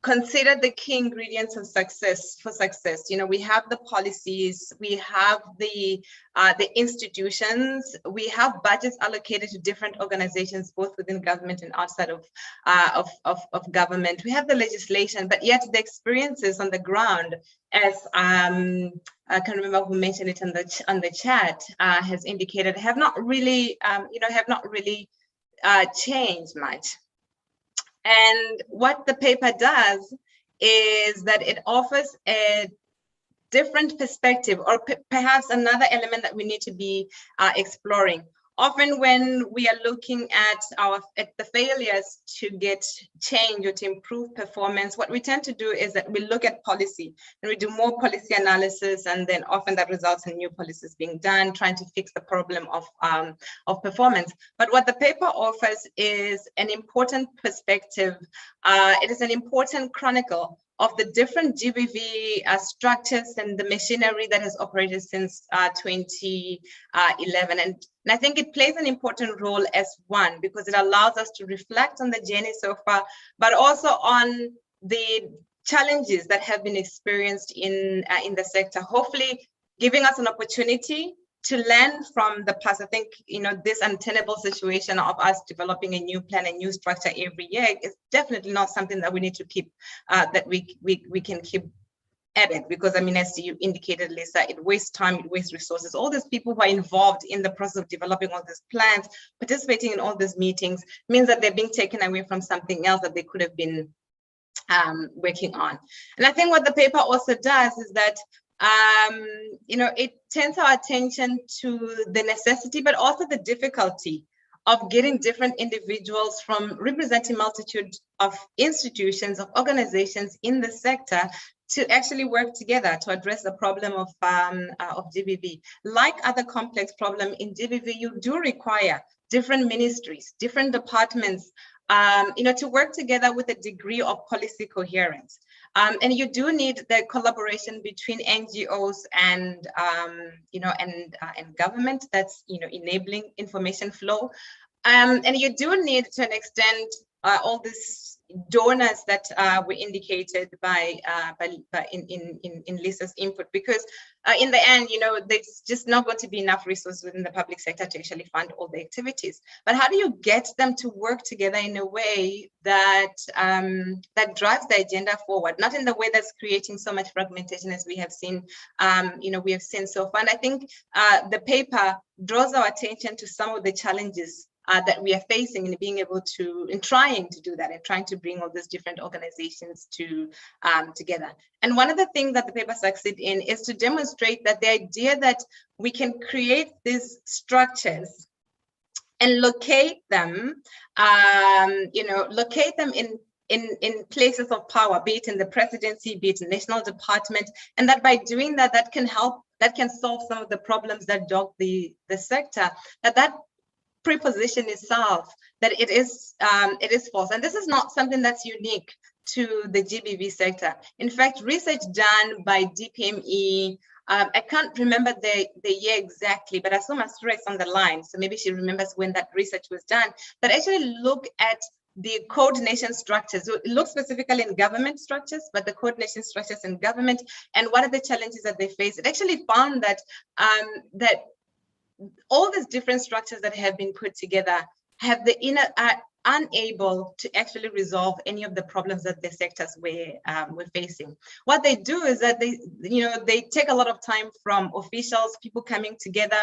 considered the key ingredients of success. We have the policies, we have the institutions, we have budgets allocated to different organizations, both within government and outside of government. We have the legislation, but yet the experiences on the ground, as I can't remember who mentioned it on the chat, has indicated, have not really changed much. And what the paper does is that it offers a different perspective, or perhaps another element that we need to be exploring. Often when we are looking at the failures to get change or to improve performance, what we tend to do is that we look at policy and we do more policy analysis, and then often that results in new policies being done, trying to fix the problem of performance. But what the paper offers is an important perspective. It is an important chronicle of the different GBV structures and the machinery that has operated since 2011. And I think it plays an important role as one, because it allows us to reflect on the journey so far, but also on the challenges that have been experienced in the sector, hopefully giving us an opportunity to learn from the past. I think, this untenable situation of us developing a new plan, a new structure every year is definitely not something that we need to keep, that we can keep at it, because as you indicated, Lisa, it wastes time, it wastes resources. All these people who are involved in the process of developing all these plans, participating in all these meetings, means that they're being taken away from something else that they could have been working on. And I think what the paper also does is that it turns our attention to the necessity, but also the difficulty of getting different individuals from representing multitude of institutions, of organizations in the sector to actually work together to address the problem of GBV. Like other complex problems in GBV, you do require different ministries, different departments, to work together with a degree of policy coherence. And you do need the collaboration between NGOs and government that's enabling information flow. And you do need, to an extent, all these donors that were indicated in Lisa's input, because in the end, there's just not going to be enough resources within the public sector to actually fund all the activities. But how do you get them to work together in a way that that drives the agenda forward, not in the way that's creating so much fragmentation as we have seen, so far? And I think the paper draws our attention to some of the challenges that we are facing in being able to, in trying to do that, and trying to bring all these different organizations together. And one of the things that the paper succeeds in is to demonstrate that the idea that we can create these structures and locate them in places of power, be it in the presidency, be it in national department, and that by doing that, that can solve some of the problems that dog the sector, that preposition itself that it is false. And this is not something that's unique to the GBV sector. In fact, research done by DPME, I can't remember the year exactly, but I saw my stress on the line, so maybe she remembers when that research was done, that actually look at the coordination structures. So it looks specifically in government structures, but the coordination structures in government and what are the challenges that they face. It actually found that that all these different structures that have been put together have the inner unable to actually resolve any of the problems that the sectors were facing. What they do is that they take a lot of time from officials, people coming together,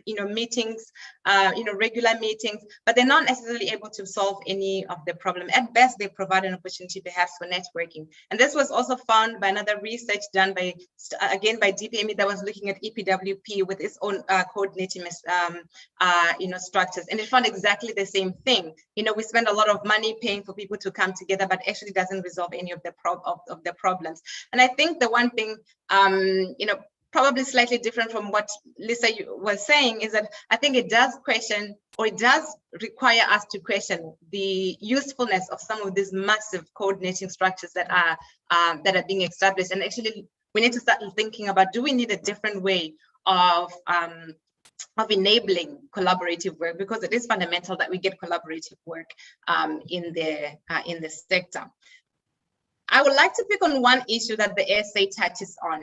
meetings, regular meetings, but they're not necessarily able to solve any of the problem. At best, they provide an opportunity perhaps for networking. And this was also found by another research done by DPME that was looking at EPWP with its own coordinating structures, and it found exactly the same thing. We spend a lot of money paying for people to come together, but actually doesn't resolve any of the problems. And I think the one thing, probably slightly different from what Lisa was saying, is that I think it does question, or it does require us to question the usefulness of some of these massive coordinating structures that are being established. And actually, we need to start thinking about, do we need a different way of enabling collaborative work, because it is fundamental that we get collaborative work in the sector. I would like to pick on one issue that the essay touches on,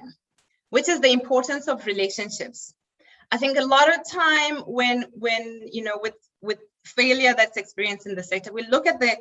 which is the importance of relationships. I think a lot of time when with failure that's experienced in the sector, we look at the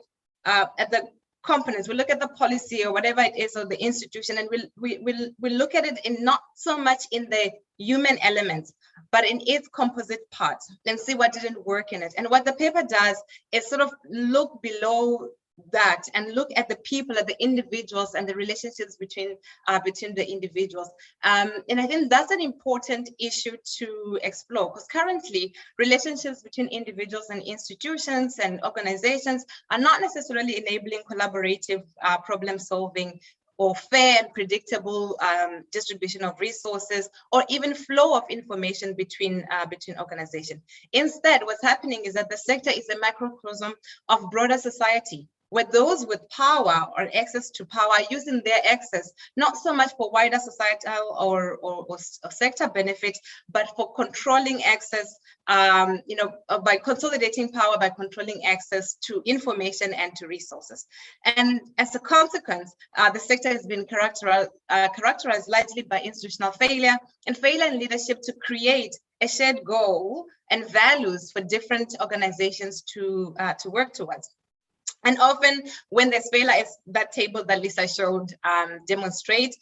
components, we look at the policy or whatever it is, or the institution, and we look at it in not so much in the human elements, but in its composite parts, and see what didn't work in it. And what the paper does is sort of look below that and look at the people, at the individuals, and the relationships between the individuals. And I think that's an important issue to explore, because currently relationships between individuals and institutions and organizations are not necessarily enabling collaborative problem solving or fair and predictable distribution of resources, or even flow of information between organizations. Instead, what's happening is that the sector is a microcosm of broader society, where those with power or access to power are using their access not so much for wider societal or sector benefit, but for controlling access, by consolidating power, by controlling access to information and to resources. And as a consequence, the sector has been characterized largely by institutional failure and failure in leadership to create a shared goal and values for different organizations to work towards. And often when there's failure, as that table that Lisa showed demonstrates,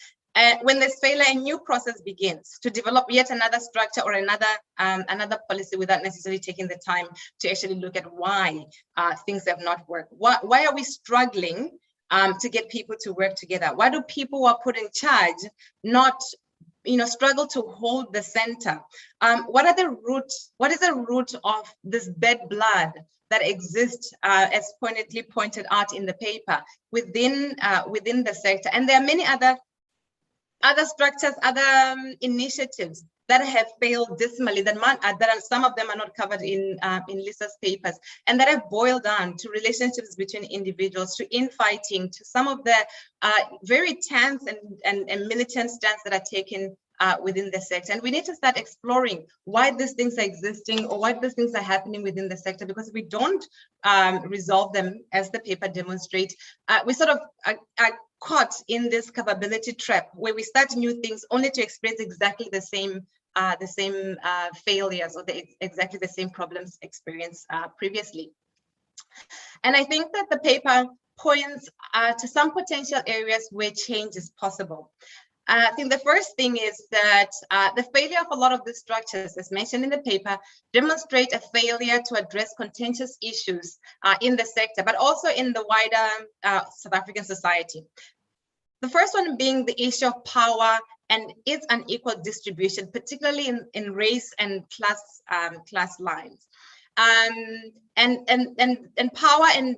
when there's failure, a new process begins to develop yet another structure or another policy without necessarily taking the time to actually look at why things have not worked. Why are we struggling to get people to work together? Why do people who are put in charge not struggle to hold the center? What is the root of this bad blood that exists, as pointedly pointed out in the paper, within the sector? And there are many other structures, other initiatives that have failed dismally, that some of them are not covered in Lisa's papers, and that have boiled down to relationships between individuals, to infighting, to some of the very tense and militant stance that are taken within the sector. And we need to start exploring why these things are existing, or why these things are happening within the sector, because if we don't resolve them, as the paper demonstrates, we sort of are caught in this capability trap, where we start new things only to experience exactly the same failures, or exactly the same problems experienced previously. And I think that the paper points to some potential areas where change is possible. I think the first thing is that the failure of a lot of the structures, as mentioned in the paper, demonstrate a failure to address contentious issues in the sector, but also in the wider South African society. The first one being the issue of power and its unequal distribution, particularly in race and class lines. And power and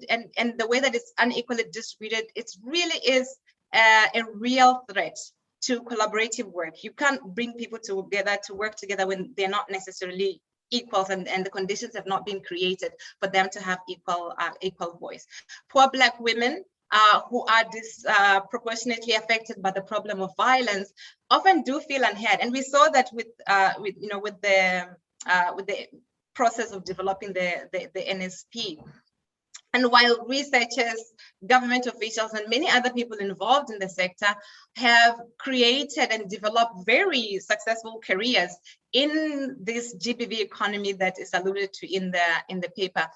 the way that it's unequally distributed, it really is a real threat to collaborative work. You can't bring people together to work together when they're not necessarily equals, and the conditions have not been created for them to have equal voice. Poor Black women who are disproportionately affected by the problem of violence often do feel unheard, and we saw that with the process of developing the NSP. And while researchers, government officials, and many other people involved in the sector have created and developed very successful careers in this GBV economy that is alluded to in the paper,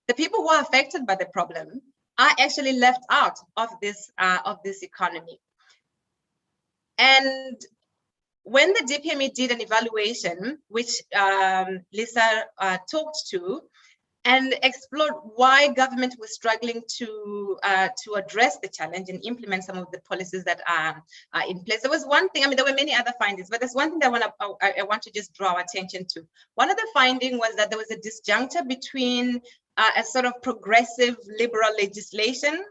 the people who are affected by the problem are actually left out of this economy. And when the DPME did an evaluation, which Lisa talked to, and explored why government was struggling to address the challenge and implement some of the policies that are in place. There was one thing, I mean, there were many other findings, but there's one thing that I want to just draw attention to. One of the findings was that there was a disjuncture between a sort of progressive liberal legislation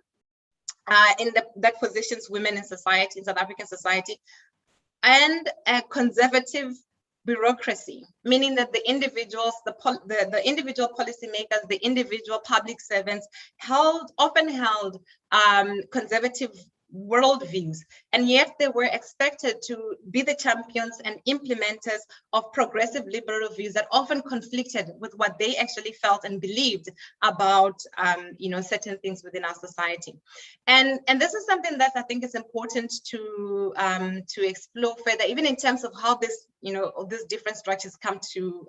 that positions women in society, in South African society, and a conservative bureaucracy, meaning that the individuals, the individual policymakers, the individual public servants often held conservative worldviews, and yet they were expected to be the champions and implementers of progressive liberal views that often conflicted with what they actually felt and believed about certain things within our society. And this is something that I think is important to explore further, even in terms of how this these different structures come to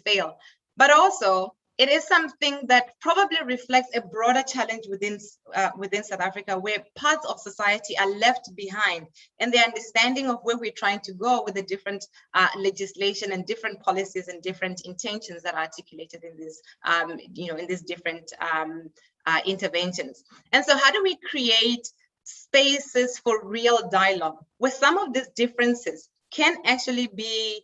fail. But also, it is something that probably reflects a broader challenge within South Africa, where parts of society are left behind in the understanding of where we're trying to go with the different legislation and different policies and different intentions that are articulated in this, in these different interventions. And so, how do we create spaces for real dialogue where some of these differences can actually be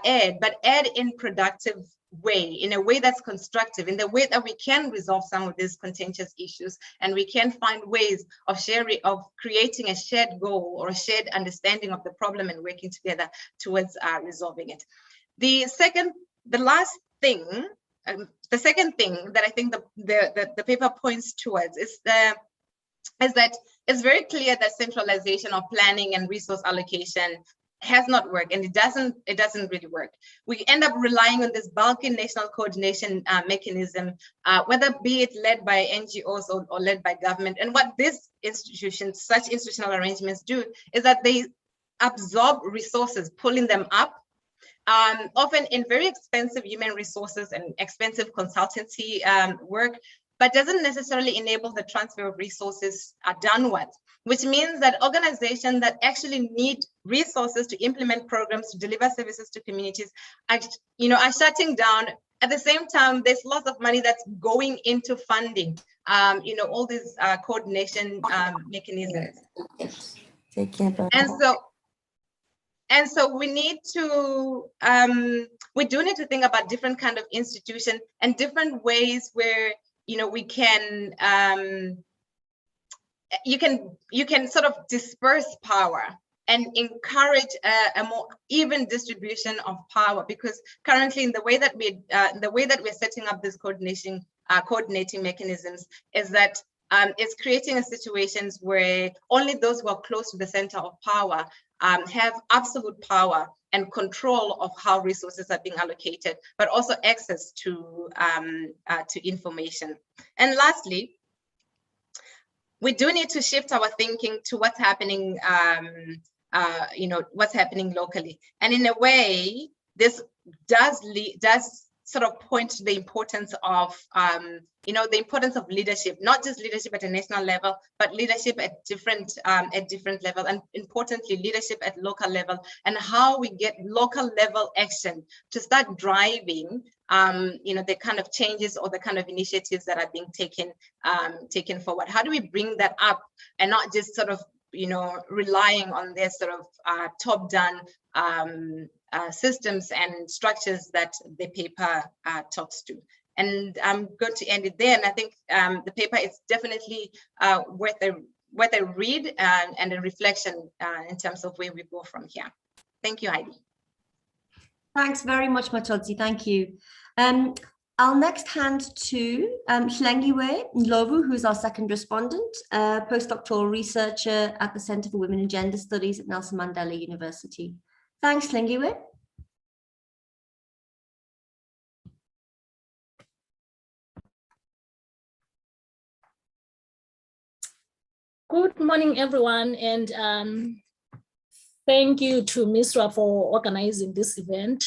aired, but aired in productive way, in a way that's constructive, in the way that we can resolve some of these contentious issues, and we can find ways of creating a shared goal or a shared understanding of the problem and working together towards resolving it. The second thing that I think the paper points towards is that it's very clear that centralization of planning and resource allocation has not worked, and it doesn't really work. We end up relying on this bulky national coordination mechanism, whether be it led by NGOs or led by government. And what these institutions, such institutional arrangements do, is that they absorb resources, pulling them up, often in very expensive human resources and expensive consultancy work, but doesn't necessarily enable the transfer of resources downwards, which means that organizations that actually need resources to implement programs, to deliver services to communities are shutting down. At the same time, there's lots of money that's going into funding, all these coordination mechanisms. And so we need to, we do need to think about different kind of institutions and different ways where we can, you can sort of disperse power and encourage a more even distribution of power, because currently in the way that we're setting up this coordinating mechanisms is that it's creating a situations where only those who are close to the center of power have absolute power and control of how resources are being allocated, but also access to information. And lastly, we do need to shift our thinking to what's happening, what's happening locally. And in a way, this does sort of point to the importance of, the importance of leadership, not just leadership at a national level, but leadership at different level, and importantly, leadership at local level, and how we get local level action to start driving, the kind of changes or the kind of initiatives that are being taken forward. How do we bring that up and not just sort of, relying on their sort of top-down systems and structures that the paper talks to. And I'm going to end it there. And I think the paper is definitely worth a read and a reflection in terms of where we go from here. Thank you, Heidi. Thanks very much, Matodzi. Thank you. I'll next hand to Hlengiwe Ndlovu, who's our second respondent, postdoctoral researcher at the Center for Women and Gender Studies at Nelson Mandela University. Thanks, Hlengiwe. Good morning, everyone, and thank you to MISRA for organizing this event.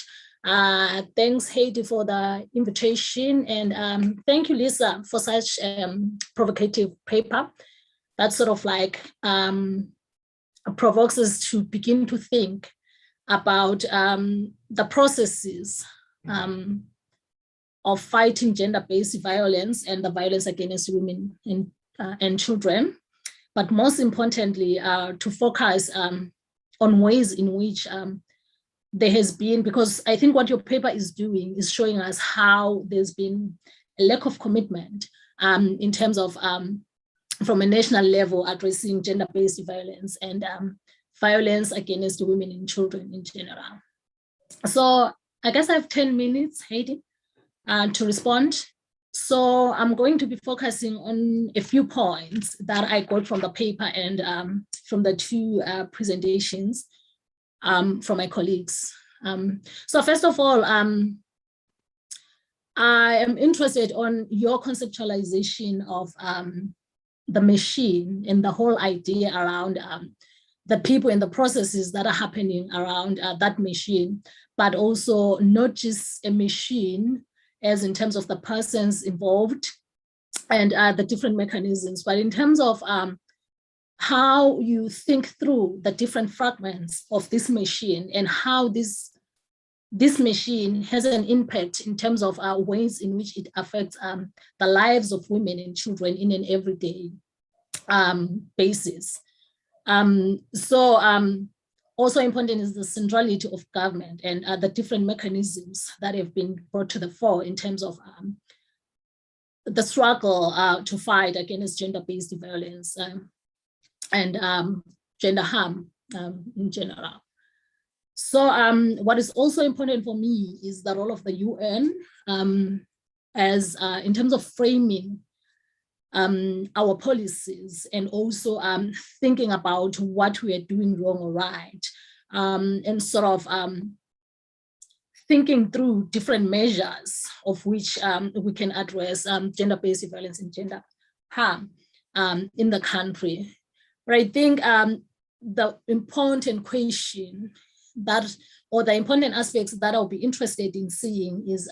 Thanks, Heidi, for the invitation, and thank you, Lisa, for such provocative paper that sort of like provokes us to begin to think about the processes of fighting gender-based violence and the violence against women and children. But most importantly, to focus on ways in which there has been, because I think what your paper is doing is showing us how there's been a lack of commitment in terms of, from a national level, addressing gender-based violence and violence against women and children in general. So I guess I have 10 minutes, Heidi, to respond. So I'm going to be focusing on a few points that I got from the paper and from the two presentations from my colleagues. So first of all, I am interested on your conceptualization of the machine and the whole idea around the people and the processes that are happening around that machine, but also not just a machine as in terms of the persons involved and the different mechanisms, but in terms of how you think through the different fragments of this machine and how this machine has an impact in terms of ways in which it affects the lives of women and children in an everyday basis. Also important is the centrality of government and the different mechanisms that have been brought to the fore in terms of the struggle to fight against gender-based violence and gender harm in general. So what is also important for me is the role of the UN as in terms of framing our policies and also thinking about what we are doing wrong or right, and sort of thinking through different measures of which we can address gender-based violence and gender harm in the country. But I think the important question that, or the important aspects that I'll be interested in seeing is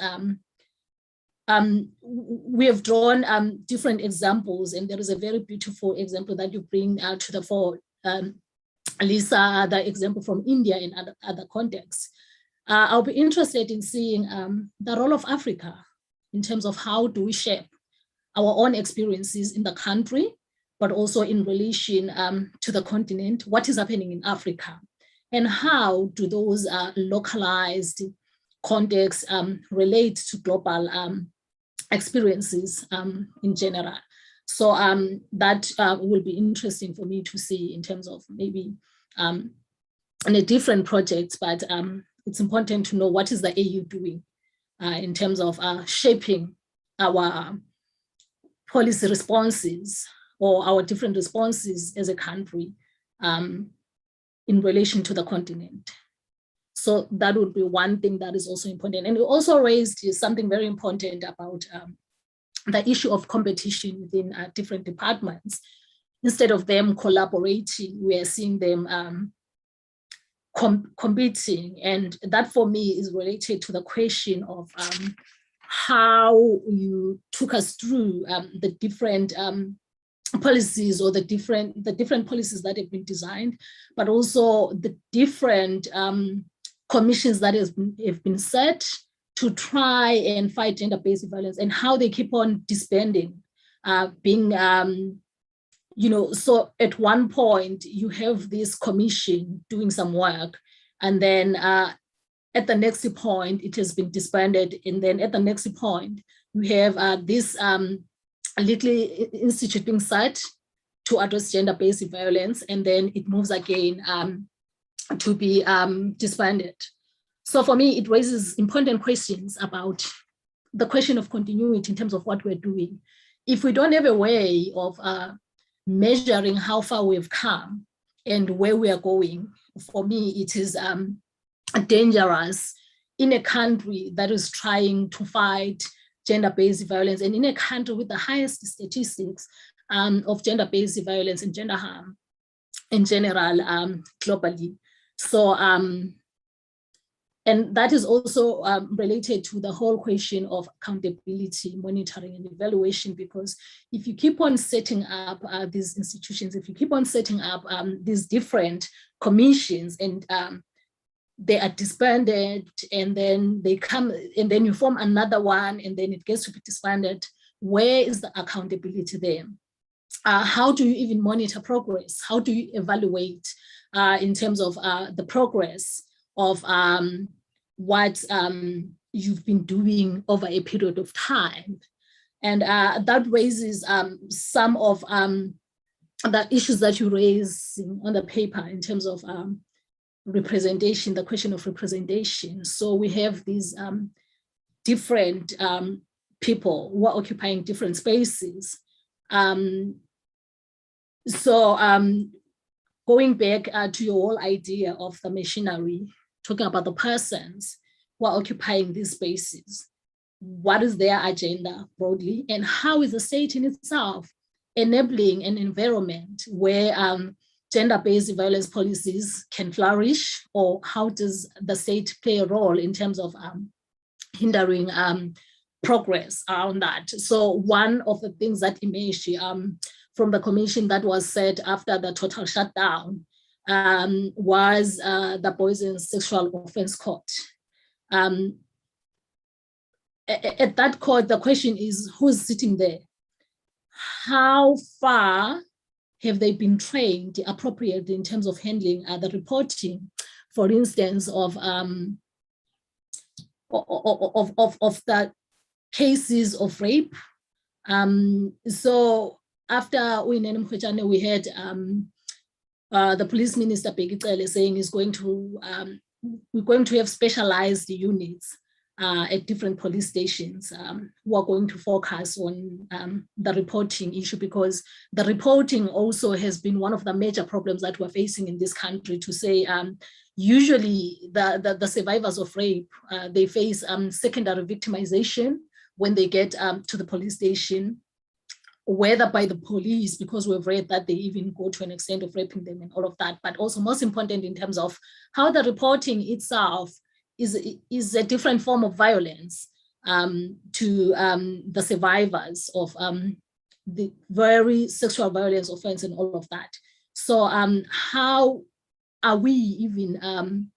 we have drawn different examples, and there is a very beautiful example that you bring to the fore, Lisa, the example from India in other contexts. I'll be interested in seeing the role of Africa in terms of how do we shape our own experiences in the country, but also in relation to the continent, what is happening in Africa, and how do those localized contexts relate to global experiences in general. So that will be interesting for me to see in terms of maybe in a different projects, but it's important to know what is the AU doing in terms of shaping our policy responses or our different responses as a country in relation to the continent. So that would be one thing that is also important. And we also raised something very important about the issue of competition within different departments. Instead of them collaborating, we are seeing them competing. And that for me is related to the question of how you took us through the different policies or the different policies that have been designed, but also the different commissions that have been set to try and fight gender-based violence and how they keep on disbanding, so at one point you have this commission doing some work, and then at the next point it has been disbanded, and then at the next point you have this little institute being set to address gender-based violence, and then it moves again to be disbanded. So for me, it raises important questions about the question of continuity in terms of what we're doing. If we don't have a way of measuring how far we've come and where we are going, for me, it is dangerous in a country that is trying to fight gender-based violence, and in a country with the highest statistics of gender-based violence and gender harm in general globally. So, and that is also related to the whole question of accountability, monitoring and evaluation, because if you keep on setting up these institutions, if you keep on setting up these different commissions and they are disbanded and then they come and then you form another one and then it gets to be disbanded, where is the accountability there? How do you even monitor progress? How do you evaluate in terms of the progress of what you've been doing over a period of time? And that raises some of the issues that you raise on the paper in terms of representation, the question of representation. So we have these different people who are occupying different spaces. Going back to your whole idea of the machinery, talking about the persons who are occupying these spaces, what is their agenda broadly, and how is the state in itself enabling an environment where gender-based violence policies can flourish, or how does the state play a role in terms of hindering progress around that? So one of the things that emerged from the commission that was set after the total shutdown was the Boys and Sexual Offence Court. At that court, the question is, who's sitting there? How far have they been trained appropriately in terms of handling the reporting, for instance, of the cases of rape? So after Uyinene Mkhwetjane, we had the police minister Bheki Cele saying we're going to have specialized units at different police stations who are going to focus on the reporting issue, because the reporting also has been one of the major problems that we're facing in this country. To say usually the survivors of rape, they face secondary victimization when they get to the police station, whether by the police, because we've read that they even go to an extent of raping them and all of that, but also most important in terms of how the reporting itself is a different form of violence to the survivors of the very sexual violence offense and all of that. So how are we even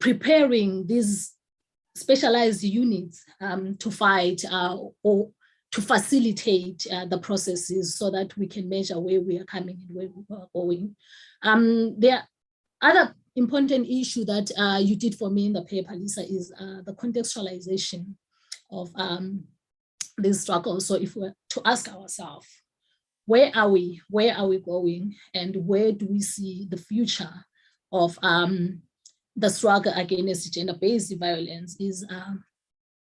preparing these specialized units to fight or to facilitate the processes so that we can measure where we are coming and where we are going? There are other important issue that you did for me in the paper, Lisa, is the contextualization of these struggles. So if we're to ask ourselves, where are we going, and where do we see the future of the struggle against gender-based violence, is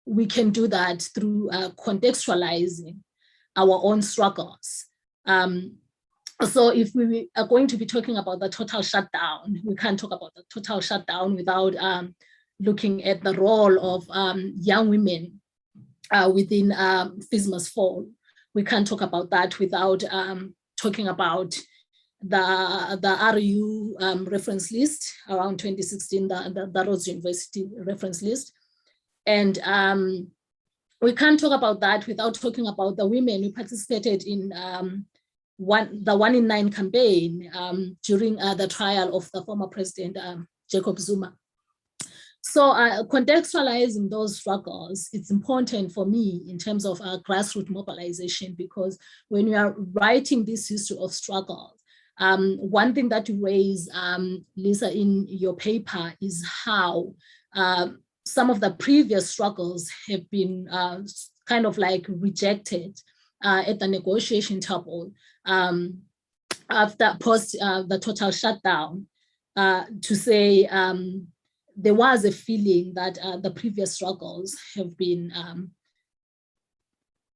we can do that through contextualizing our own struggles. So if we are going to be talking about the total shutdown, we can't talk about the total shutdown without looking at the role of young women within FISMA's fall. We can't talk about that without talking about the RU reference list around 2016, the Rhodes University reference list. And we can't talk about that without talking about the women who participated in the 1 in 9 campaign during the trial of the former president, Jacob Zuma. So contextualizing those struggles, it's important for me in terms of grassroots mobilization, because when you are writing this history of struggles, one thing that you raise, Lisa, in your paper is how some of the previous struggles have been kind of like rejected at the negotiation table after post the total shutdown, to say there was a feeling that the previous struggles have been,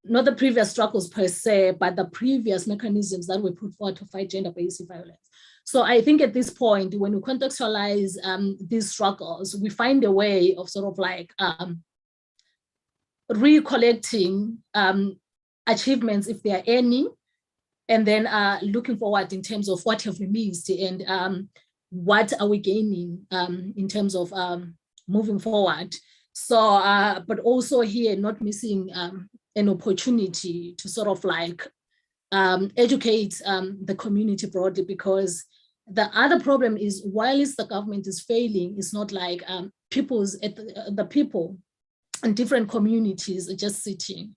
not the previous struggles per se, but the previous mechanisms that were put forward to fight gender-based violence. So I think at this point, when we contextualize these struggles, we find a way of sort of like recollecting achievements, if there are any, and then looking forward in terms of what have we missed and what are we gaining in terms of moving forward. So, but also here, not missing an opportunity to sort of like educate the community broadly, because the other problem is, while the government is failing, it's not like the people in different communities are just sitting.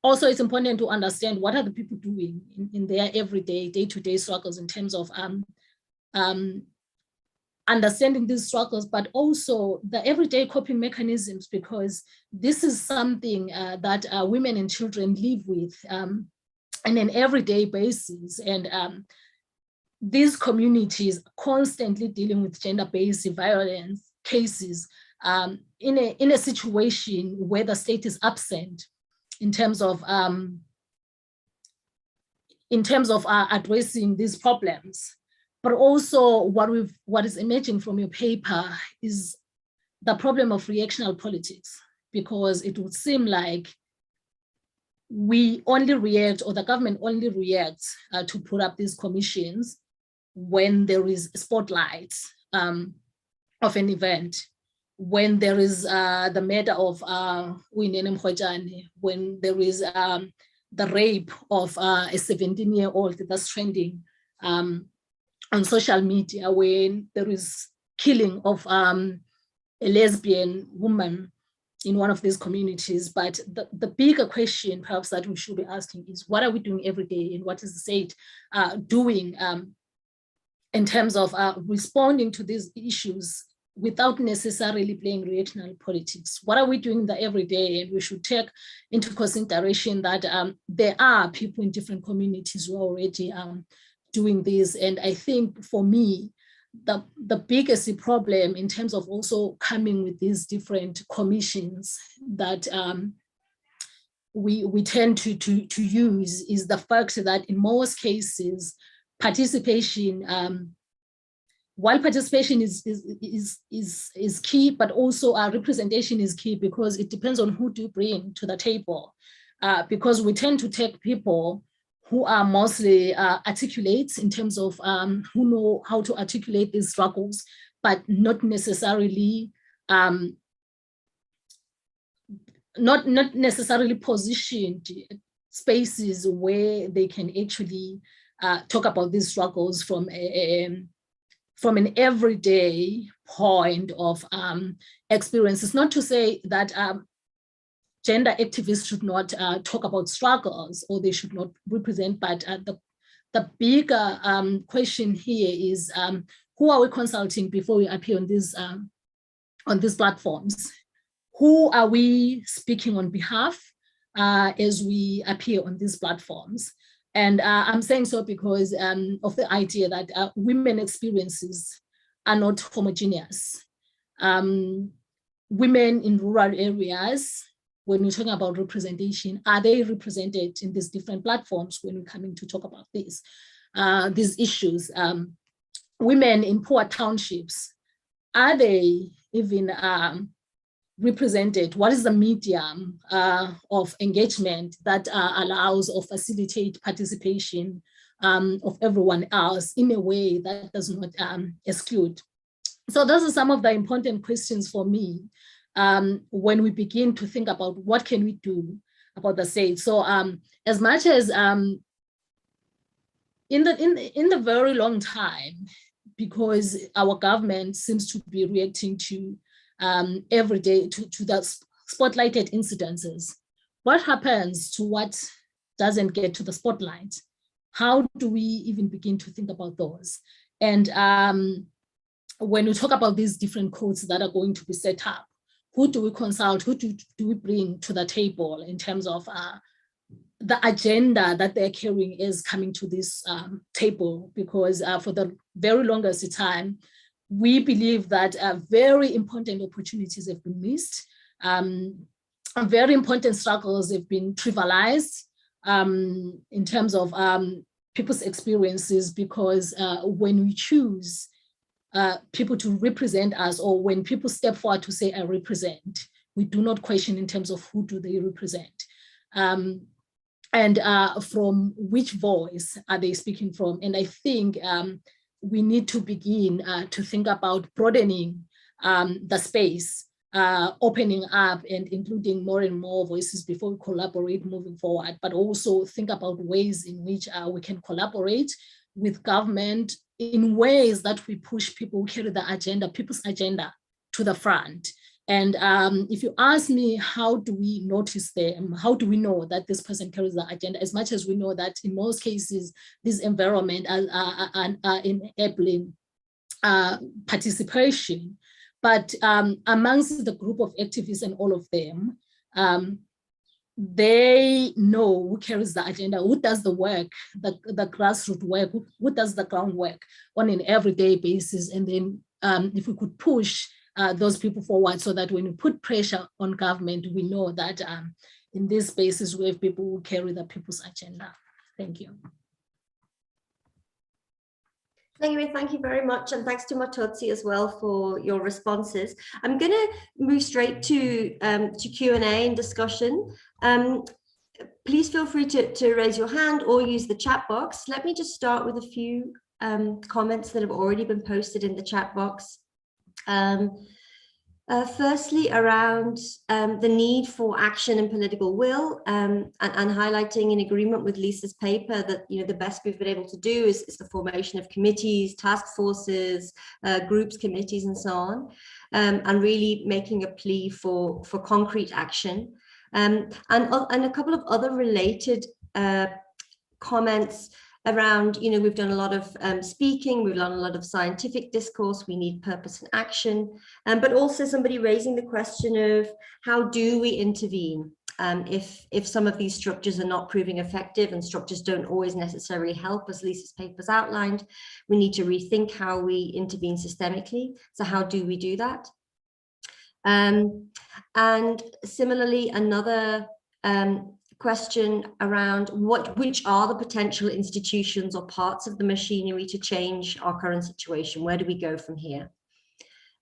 Also, it's important to understand what are the people doing in their everyday, day-to-day struggles in terms of understanding these struggles, but also the everyday coping mechanisms, because this is something that women and children live with on an everyday basis. And these communities constantly dealing with gender-based violence cases in a situation where the state is absent in terms of addressing these problems. But also what is emerging from your paper is the problem of reactional politics, because it would seem like we only react, or the government only reacts to put up these commissions when there is a spotlight of an event, when there is the murder of Uyinene Mrwetyane, when there is the rape of a 17-year-old that's trending on social media, when there is killing of a lesbian woman in one of these communities. But the bigger question perhaps that we should be asking is, what are we doing every day, and what is the state doing in terms of responding to these issues without necessarily playing reactionary politics? What are we doing in the everyday? And we should take into consideration that there are people in different communities who are already doing this. And I think for me, the biggest problem in terms of also coming with these different commissions that we tend to use is the fact that in most cases, participation, while participation is key, but also our representation is key, because it depends on who do you bring to the table. Because we tend to take people who are mostly articulate in terms of who know how to articulate these struggles, but not necessarily positioned spaces where they can actually talk about these struggles from an everyday point of experience. It's not to say that gender activists should not talk about struggles, or they should not represent, but the bigger question here is, who are we consulting before we appear on these platforms? Who are we speaking on behalf as we appear on these platforms? And I'm saying so because of the idea that women experiences are not homogeneous. Women in rural areas, when we're talking about representation, are they represented in these different platforms when we're coming to talk about these issues? Women in poor townships, are they even represented? What is the medium of engagement that allows or facilitate participation of everyone else in a way that does not exclude? So those are some of the important questions for me when we begin to think about what can we do about the state. So as much as in the very long time, because our government seems to be reacting to every day to the spotlighted incidences, what happens to what doesn't get to the spotlight? How do we even begin to think about those? And when we talk about these different codes that are going to be set up, who do we consult? Who do we bring to the table in terms of the agenda that they're carrying is coming to this table? Because for the very longest time, we believe that very important opportunities have been missed. Very important struggles have been trivialized in terms of people's experiences, because when we choose people to represent us, or when people step forward to say, I represent, we do not question in terms of who do they represent. And from which voice are they speaking from? And I think we need to begin to think about broadening the space, opening up and including more and more voices before we collaborate moving forward, but also think about ways in which we can collaborate with government in ways that we push people who carry the agenda, people's agenda, to the front. And if you ask me, how do we notice them? How do we know that this person carries the agenda? As much as we know that in most cases, this environment are enabling participation. But amongst the group of activists and all of them, they know who carries the agenda, who does the work, the grassroots work, who does the groundwork on an everyday basis. And then if we could push those people forward, so that when we put pressure on government, we know that in these spaces we have people who carry the people's agenda. Thank you. Thank you very much, and thanks to Matodzi as well for your responses. I'm going to move straight to Q&A and discussion. Please feel free to raise your hand or use the chat box. Let me just start with a few comments that have already been posted in the chat box. Firstly, around the need for action and political will, and highlighting in agreement with Lisa's paper that, you know, the best we've been able to do is the formation of committees, task forces, groups, committees, and so on, and really making a plea for concrete action. And a couple of other related comments around, you know, we've done a lot of speaking, we've done a lot of scientific discourse, we need purpose and action, but also somebody raising the question of how do we intervene if some of these structures are not proving effective, and structures don't always necessarily help, as Lisa's papers outlined. We need to rethink how we intervene systemically. So how do we do that? And similarly, another question around which are the potential institutions or parts of the machinery to change our current situation? Where do we go from here?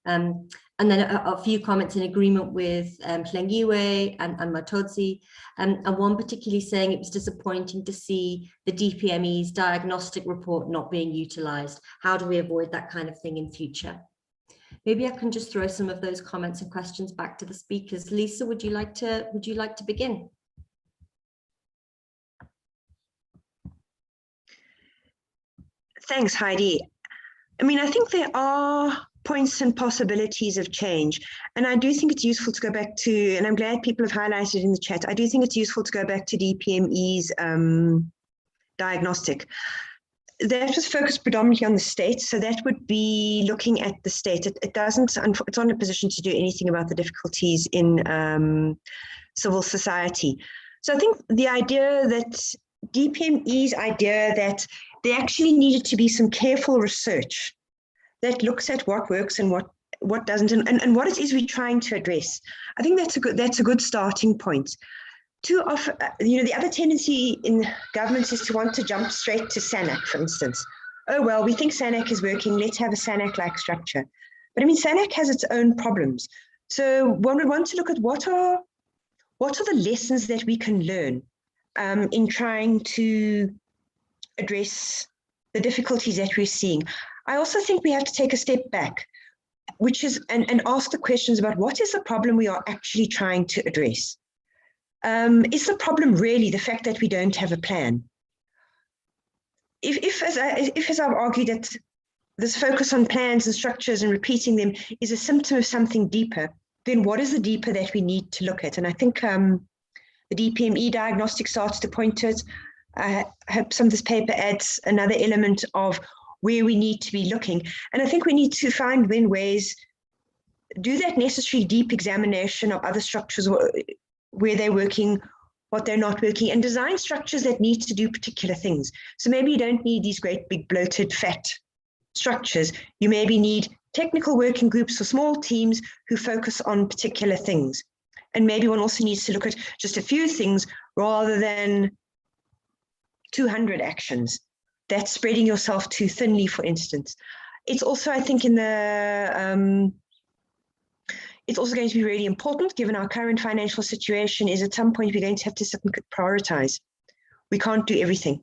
And then a few comments in agreement with Hlengiwe and Matodzi, and one particularly saying it was disappointing to see the DPME's diagnostic report not being utilized. How do we avoid that kind of thing in future? Maybe I can just throw some of those comments and questions back to the speakers. Lisa, would you like to begin? Thanks, Heidi. I mean, I think there are points and possibilities of change. And I do think it's useful to go back to, and I'm glad people have highlighted in the chat, I do think it's useful to go back to DPME's diagnostic. That was focused predominantly on the state. So that would be looking at the state. It's not in a position to do anything about the difficulties in civil society. So I think the idea that DPME's idea that there actually needed to be some careful research that looks at what works and what doesn't, and what it is we're trying to address. I think that's a good starting point. Too often, the other tendency in governments is to want to jump straight to SANAC, for instance. Oh, well, we think SANAC is working, let's have a SANAC-like structure. But I mean, SANAC has its own problems. So one would want to look at what are the lessons that we can learn in trying to address the difficulties that we're seeing. I also think we have to take a step back, which is, and ask the questions about what is the problem we are actually trying to address. Is the problem really the fact that we don't have a plan? If as I've argued, that this focus on plans and structures and repeating them is a symptom of something deeper, then what is the deeper that we need to look at? And I think the DPME diagnostic starts to point to it. I hope some of this paper adds another element of where we need to be looking. And I think we need to find then ways, do that necessary deep examination of other structures, where they're working, what they're not working, and design structures that need to do particular things. So maybe you don't need these great big bloated fat structures. You maybe need technical working groups or small teams who focus on particular things. And maybe one also needs to look at just a few things rather than 200 actions. That's spreading yourself too thinly, for instance. It's also, I think, it's also going to be really important, given our current financial situation, is at some point we're going to have to sit and prioritize. We can't do everything.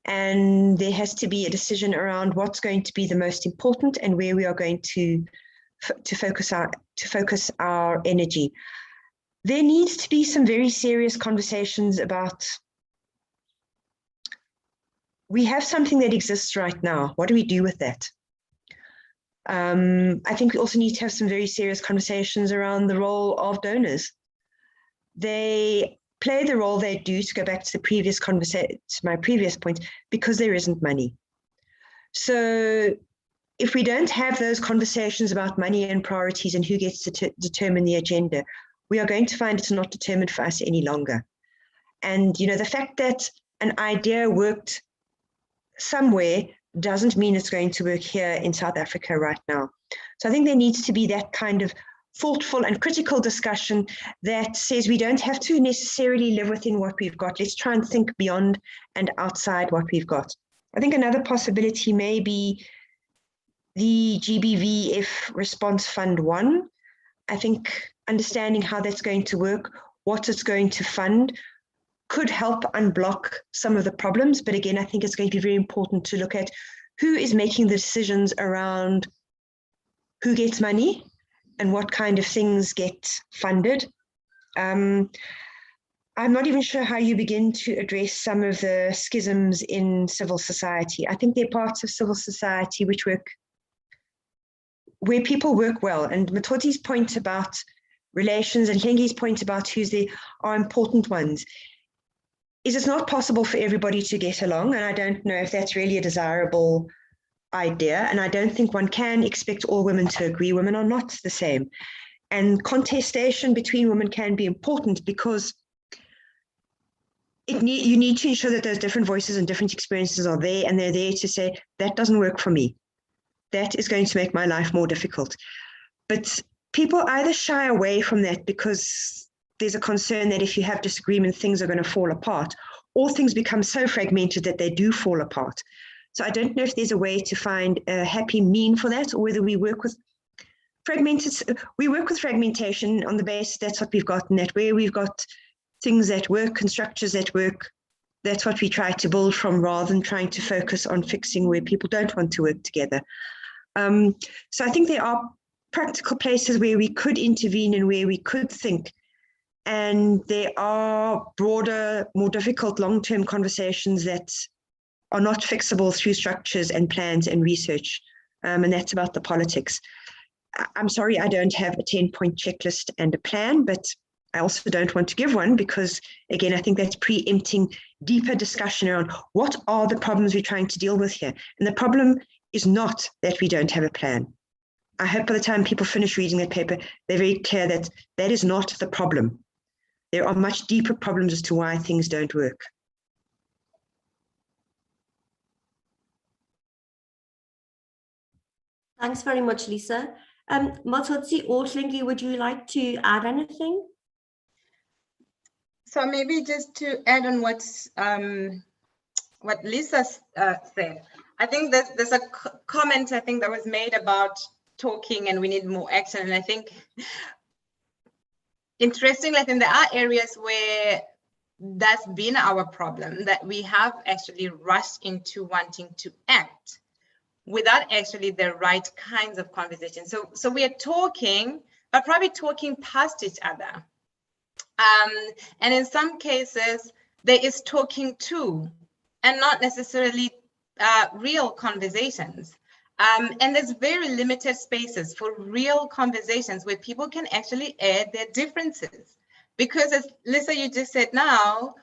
And there has to be a decision around what's going to be the most important and where we are going to focus our energy. There needs to be some very serious conversations about, we have something that exists right now. What do we do with that? I think we also need to have some very serious conversations around the role of donors. They play the role they do, to go back to the previous conversation, my previous point, because there isn't money. So if we don't have those conversations about money and priorities and who gets to determine the agenda, we are going to find it's not determined for us any longer. And, you know, the fact that an idea worked somewhere doesn't mean it's going to work here in South Africa right now. So I think there needs to be that kind of thoughtful and critical discussion that says we don't have to necessarily live within what we've got. Let's try and think beyond and outside what we've got. I think another possibility may be the GBVF Response Fund 1. I think understanding how that's going to work, what it's going to fund, could help unblock some of the problems. But again, I think it's going to be very important to look at who is making the decisions around who gets money and what kind of things get funded. I'm not even sure how you begin to address some of the schisms in civil society. I think there are parts of civil society which work, where people work well. And Matoti's point about relations and Hlengi's point about who's there are important ones. Is it's not possible for everybody to get along, and I don't know if that's really a desirable idea, and I don't think one can expect all women to agree. Women are not the same, and contestation between women can be important because you need to ensure that those different voices and different experiences are there, and they're there to say, that doesn't work for me. That is going to make my life more difficult. But people either shy away from that because there's a concern that if you have disagreement, things are going to fall apart, or things become so fragmented that they do fall apart. So I don't know if there's a way to find a happy mean for that, or whether we work with fragmentation on the basis that's what we've got, and that where we've got things that work and structures that work, that's what we try to build from, rather than trying to focus on fixing where people don't want to work together. So I think there are practical places where we could intervene and where we could think. And there are broader, more difficult long-term conversations that are not fixable through structures and plans and research. And that's about the politics. I'm sorry, I don't have a 10-point checklist and a plan, but I also don't want to give one because, again, I think that's preempting deeper discussion around what are the problems we're trying to deal with here. And the problem is not that we don't have a plan. I hope by the time people finish reading that paper, they're very clear that that is not the problem. There are much deeper problems as to why things don't work. Thanks very much, Lisa. Matotsi or Hlengi, would you like to add anything? So maybe just to add on what Lisa said, I think there's a comment I think that was made about talking and we need more action. And I think, interestingly, I think there are areas where that's been our problem, that we have actually rushed into wanting to act without actually the right kinds of conversations. So we are talking, but probably talking past each other. And in some cases, there is talking to, and not necessarily real conversations. And there's very limited spaces for real conversations where people can actually air their differences. Because as Lisa, you just said now,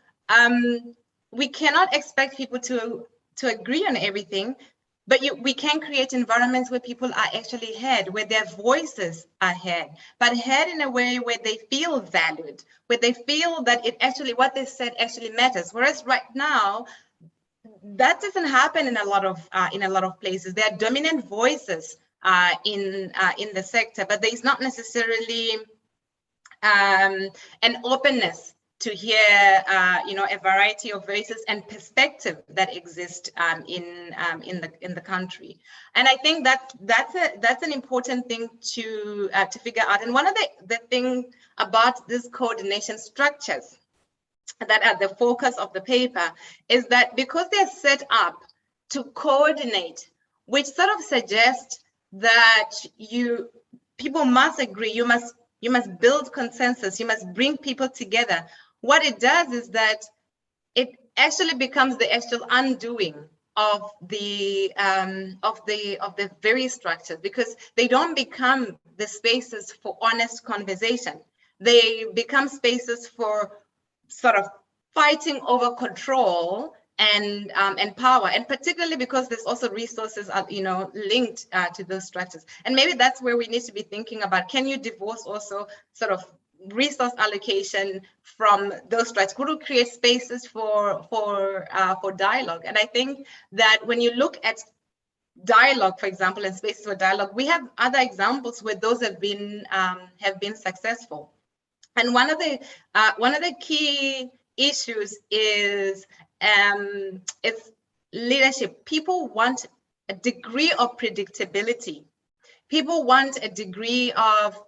we cannot expect people to agree on everything, but we can create environments where people are actually heard, where their voices are heard, but heard in a way where they feel valued, where they feel that it actually, what they said actually matters. Whereas right now, that doesn't happen in a lot of places. There are dominant voices in the sector, but there is not necessarily an openness to hear, a variety of voices and perspective that exist in the country. And I think that's an important thing to figure out. And one of the thing about these coordination structures that are the focus of the paper is that because they're set up to coordinate, which sort of suggests that people must agree, you must build consensus, you must bring people together. What it does is that it actually becomes the actual undoing of the very structures, because they don't become the spaces for honest conversation. They become spaces for sort of fighting over control and power, and particularly because there's also resources linked to those structures. And maybe that's where we need to be thinking about, can you divorce also sort of resource allocation from those structures? Could we create spaces for dialogue? And I think that when you look at dialogue, for example, and spaces for dialogue, we have other examples where those have been successful. And one of the key issues is leadership. People want a degree of predictability. People want a degree of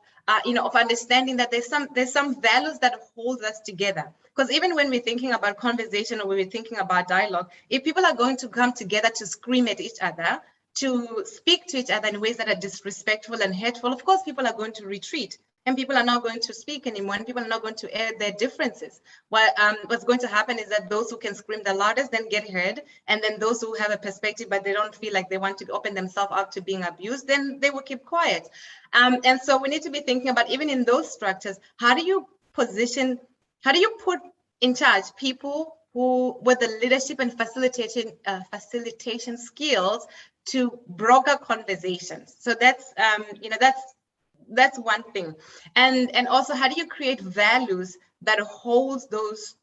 understanding that there's some values that hold us together. Because even when we're thinking about conversation or when we're thinking about dialogue, if people are going to come together to scream at each other, to speak to each other in ways that are disrespectful and hurtful, of course, people are going to retreat. And people are not going to speak anymore, and people are not going to air their differences. What's going to happen is that those who can scream the loudest then get heard, and then those who have a perspective but they don't feel like they want to open themselves up to being abused, then they will keep quiet. And so we need to be thinking about, even in those structures, how do you put in charge people who with the leadership and facilitation skills to broker conversations? So that's one thing. And also, how do you create values that holds those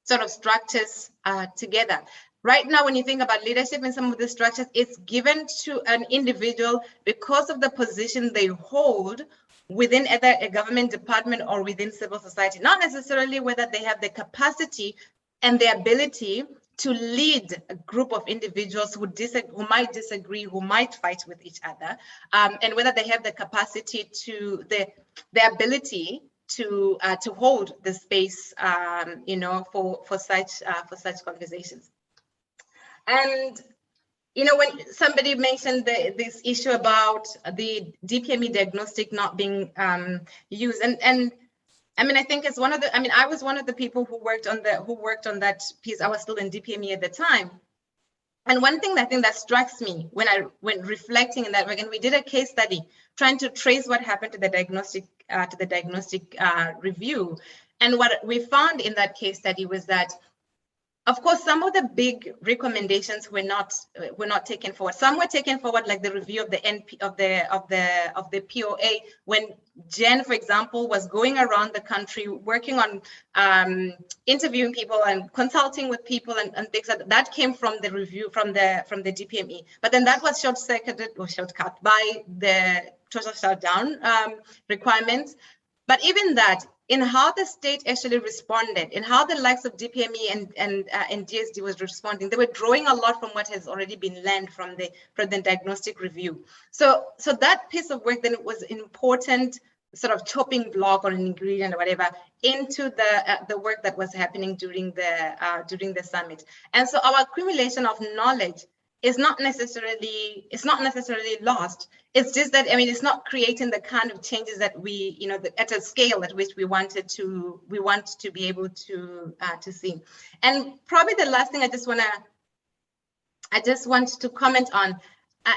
sort of structures together? Right now, when you think about leadership in some of the structures, it's given to an individual because of the position they hold within either a government department or within civil society, not necessarily whether they have the capacity and the ability to lead a group of individuals who might disagree, who might fight with each other, and whether they have the capacity to the ability to hold the space, for such conversations. And when somebody mentioned this issue about the DPME diagnostic not being used, and I mean, I think it's I was one of the people who worked on that piece. I was still in DPME at the time. And one thing I think that strikes me when reflecting in that work, and we did a case study trying to trace what happened to the diagnostic review. And what we found in that case study was that, of course, some of the big recommendations were not taken forward. Some were taken forward, like the review of the the POA, when Jen, for example, was going around the country working on interviewing people and consulting with people and things like that. That came from the review from the DPME. But then that was shortcut by the total shutdown requirements. But even that, in how the state actually responded, in how the likes of DPME and DSD was responding, they were drawing a lot from what has already been learned from the diagnostic review. So that piece of work then was an important sort of chopping block or an ingredient or whatever into the work that was happening during the summit. And so our accumulation of knowledge is not necessarily lost. It's just that, I mean, it's not creating the kind of changes that we, at a scale at which we want to be able to see. And probably the last thing I just want to comment on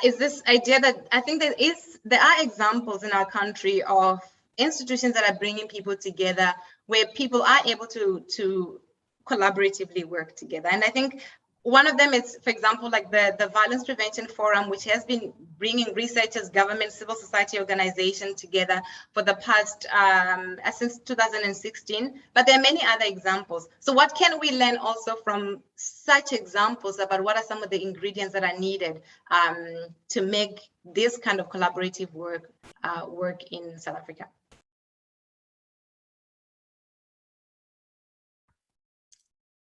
is this idea that I think there are examples in our country of institutions that are bringing people together, where people are able to collaboratively work together. And I think one of them is, for example, like the Violence Prevention Forum, which has been bringing researchers, government, civil society organizations together for the past, since 2016. But there are many other examples. So what can we learn also from such examples about what are some of the ingredients that are needed to make this kind of collaborative work in South Africa.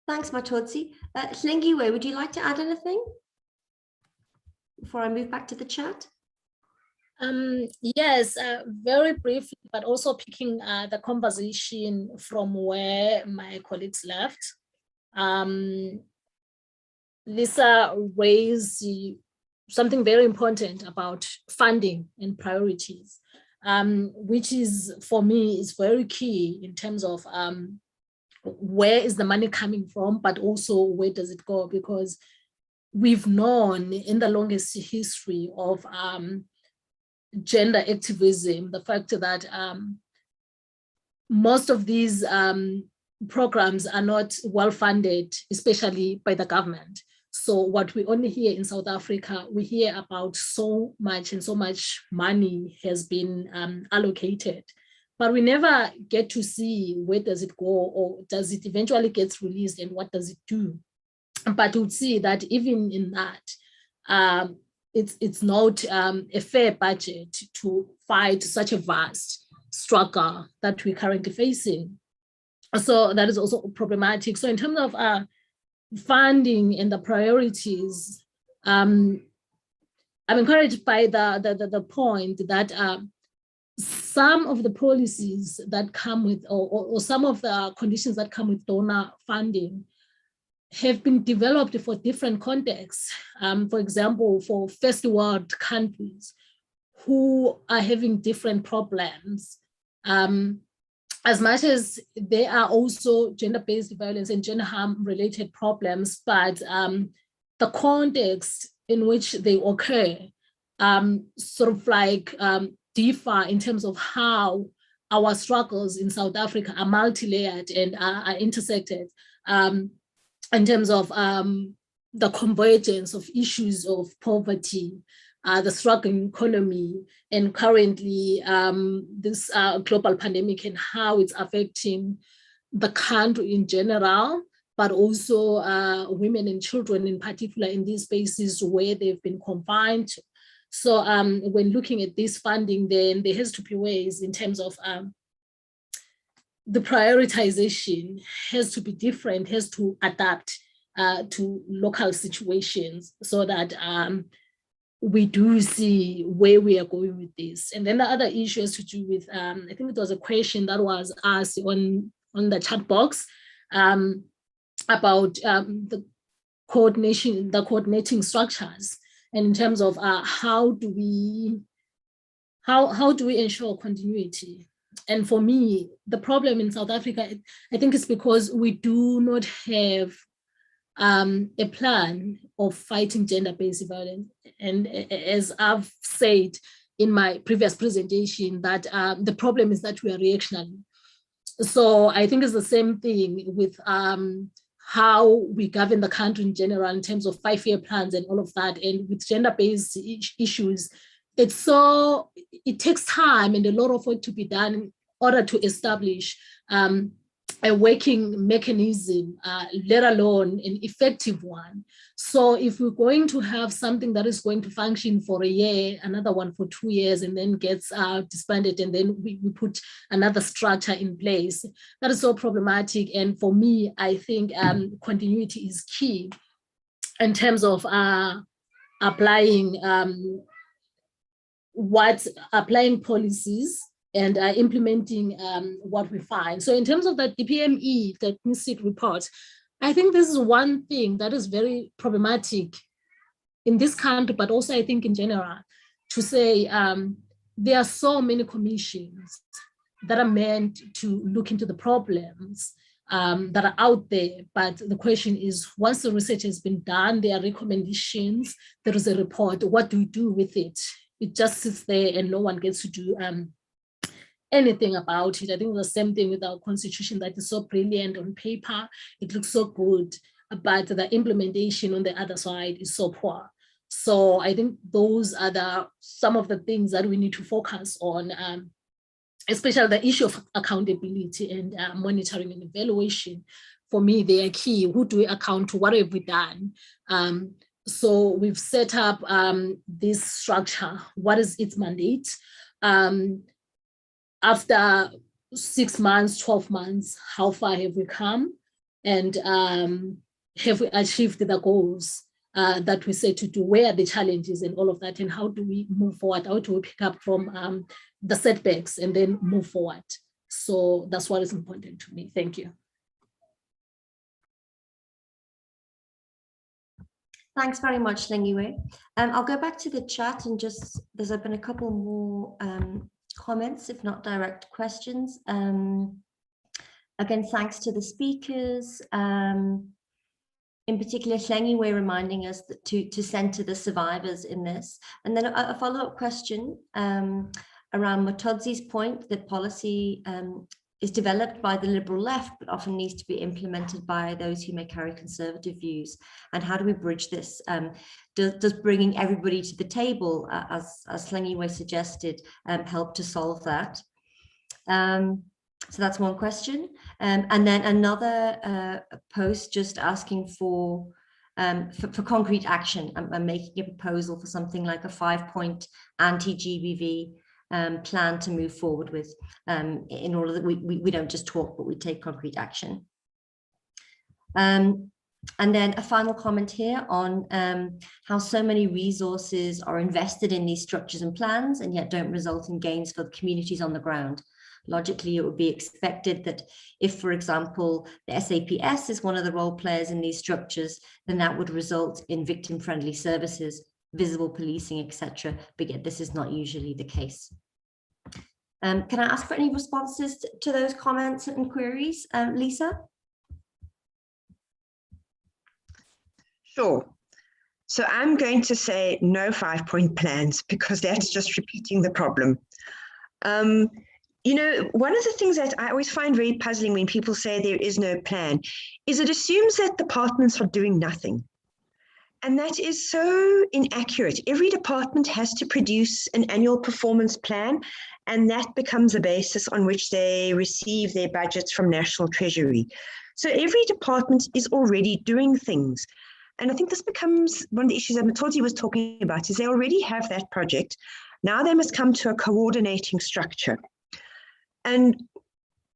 Thanks, Matotsi. Hlengiwe, would you like to add anything before I move back to the chat? Yes, very briefly, but also picking the conversation from where my colleagues left. Lisa raised something very important about funding and priorities, which is, for me, is very key in terms of where is the money coming from, but also where does it go? Because we've known in the longest history of gender activism, the fact that most of these programs are not well funded, especially by the government. So what we only hear in South Africa, we hear about so much and so much money has been allocated, but we never get to see where does it go, or does it eventually get released and what does it do? But we'd see that even in that, it's not a fair budget to fight such a vast struggle that we're currently facing. So that is also problematic. So in terms of funding and the priorities, I'm encouraged by the point that some of the policies that come with, or some of the conditions that come with donor funding have been developed for different contexts. For example, for first world countries who are having different problems, as much as there are also gender-based violence and gender harm related problems, but the context in which they occur sort of like differ in terms of how our struggles in South Africa are multi-layered and are intersected in terms of the convergence of issues of poverty, the struggling economy, and currently this global pandemic and how it's affecting the country in general, but also women and children in particular in these spaces where they've been confined. So when looking at this funding, then there has to be ways in terms of the prioritization has to be different, has to adapt to local situations so that we do see where we are going with this. And then the other issue has to do with, I think it was a question that was asked on the chat box about the coordinating structures, and in terms of how do we ensure continuity. And for me, the problem in South Africa, I think it's because we do not have a plan of fighting gender-based violence. And as I've said in my previous presentation, that the problem is that we are reactionary. So I think it's the same thing with how we govern the country in general in terms of 5-year plans and all of that. And with gender-based issues, it takes time and a lot of work to be done in order to establish a working mechanism, let alone an effective one. So if we're going to have something that is going to function for a year, another one for 2 years, and then gets disbanded, and then we put another structure in place, that is so problematic. And for me, I think continuity is key in terms of applying policies and implementing what we find. So in terms of the DPME, the MISIC report, I think this is one thing that is very problematic in this country, but also I think in general, to say there are so many commissions that are meant to look into the problems that are out there. But the question is, once the research has been done, there are recommendations, there is a report, what do we do with it? It just sits there and no one gets to do anything about it. I think the same thing with our constitution, that is so brilliant on paper, it looks so good, but the implementation on the other side is so poor. So I think those are some of the things that we need to focus on, especially the issue of accountability and monitoring and evaluation. For me, they are key. Who do we account to? What have we done? So we've set up this structure. What is its mandate? After 6 months, 12 months, how far have we come? And have we achieved the goals that we set to do? Where are the challenges and all of that? And how do we move forward? How do we pick up from the setbacks and then move forward? So that's what is important to me. Thank you. Thanks very much, Hlengiwe. I'll go back to the chat and just, there's been a couple more comments, if not direct questions. Again, thanks to the speakers. In particular, Hlengiwe reminding us that to center the survivors in this. And then a follow-up question around Matodzi's point that policy is developed by the liberal left, but often needs to be implemented by those who may carry conservative views. And how do we bridge this? Does bringing everybody to the table, as Hlengiwe suggested, help to solve that? So that's one question. And then another post just asking for concrete action. I'm making a proposal for something like a 5-point anti-GBV plan to move forward with, in order that we don't just talk, but we take concrete action. And then a final comment here on how so many resources are invested in these structures and plans and yet don't result in gains for the communities on the ground. Logically, it would be expected that if, for example, the SAPS is one of the role players in these structures, then that would result in victim-friendly services, visible policing, etc. But yet this is not usually the case. Can I ask for any responses to those comments and queries, Lisa? Sure. So I'm going to say no 5-point plans because that's just repeating the problem. You know, one of the things that I always find very puzzling when people say there is no plan is it assumes that departments are doing nothing. And that is so inaccurate. Every department has to produce an annual performance plan, and that becomes a basis on which they receive their budgets from National Treasury. So every department is already doing things. And I think this becomes one of the issues that Motodzi was talking about, is they already have that project. Now they must come to a coordinating structure. And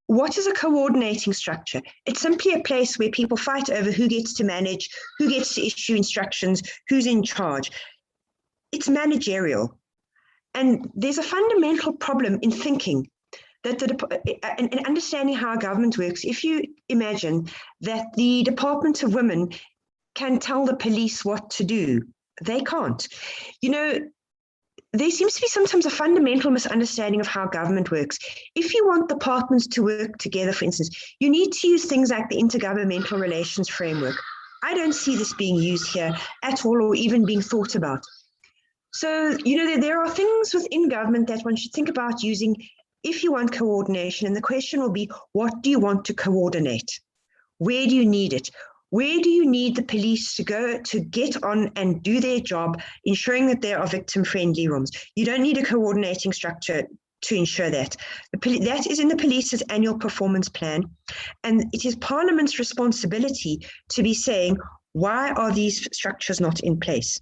what is a coordinating structure? It's simply a place where people fight over who gets to manage, who gets to issue instructions, who's in charge. It's managerial. And there's a fundamental problem in thinking that in understanding how our government works. If you imagine that the Department of Women can tell the police what to do, they can't. You know, there seems to be sometimes a fundamental misunderstanding of how government works. If you want departments to work together, for instance, you need to use things like the Intergovernmental Relations Framework. I don't see this being used here at all or even being thought about. So, you know, there are things within government that one should think about using if you want coordination. And the question will be, what do you want to coordinate? Where do you need it? Where do you need the police to go to get on and do their job, ensuring that there are victim-friendly rooms? You don't need a coordinating structure to ensure that. That is in the police's annual performance plan. And it is Parliament's responsibility to be saying, why are these structures not in place?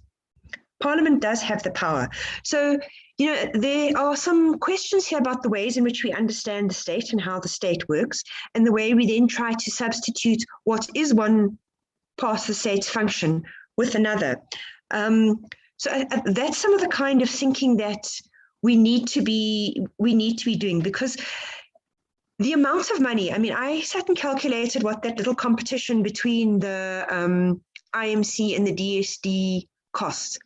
Parliament does have the power. So, you know, there are some questions here about the ways in which we understand the state and how the state works, and the way we then try to substitute what is one part of the state's function with another. So that's some of the kind of thinking that we need to be doing, because the amount of money, I mean, I sat and calculated what that little competition between the IMC and the DSD cost.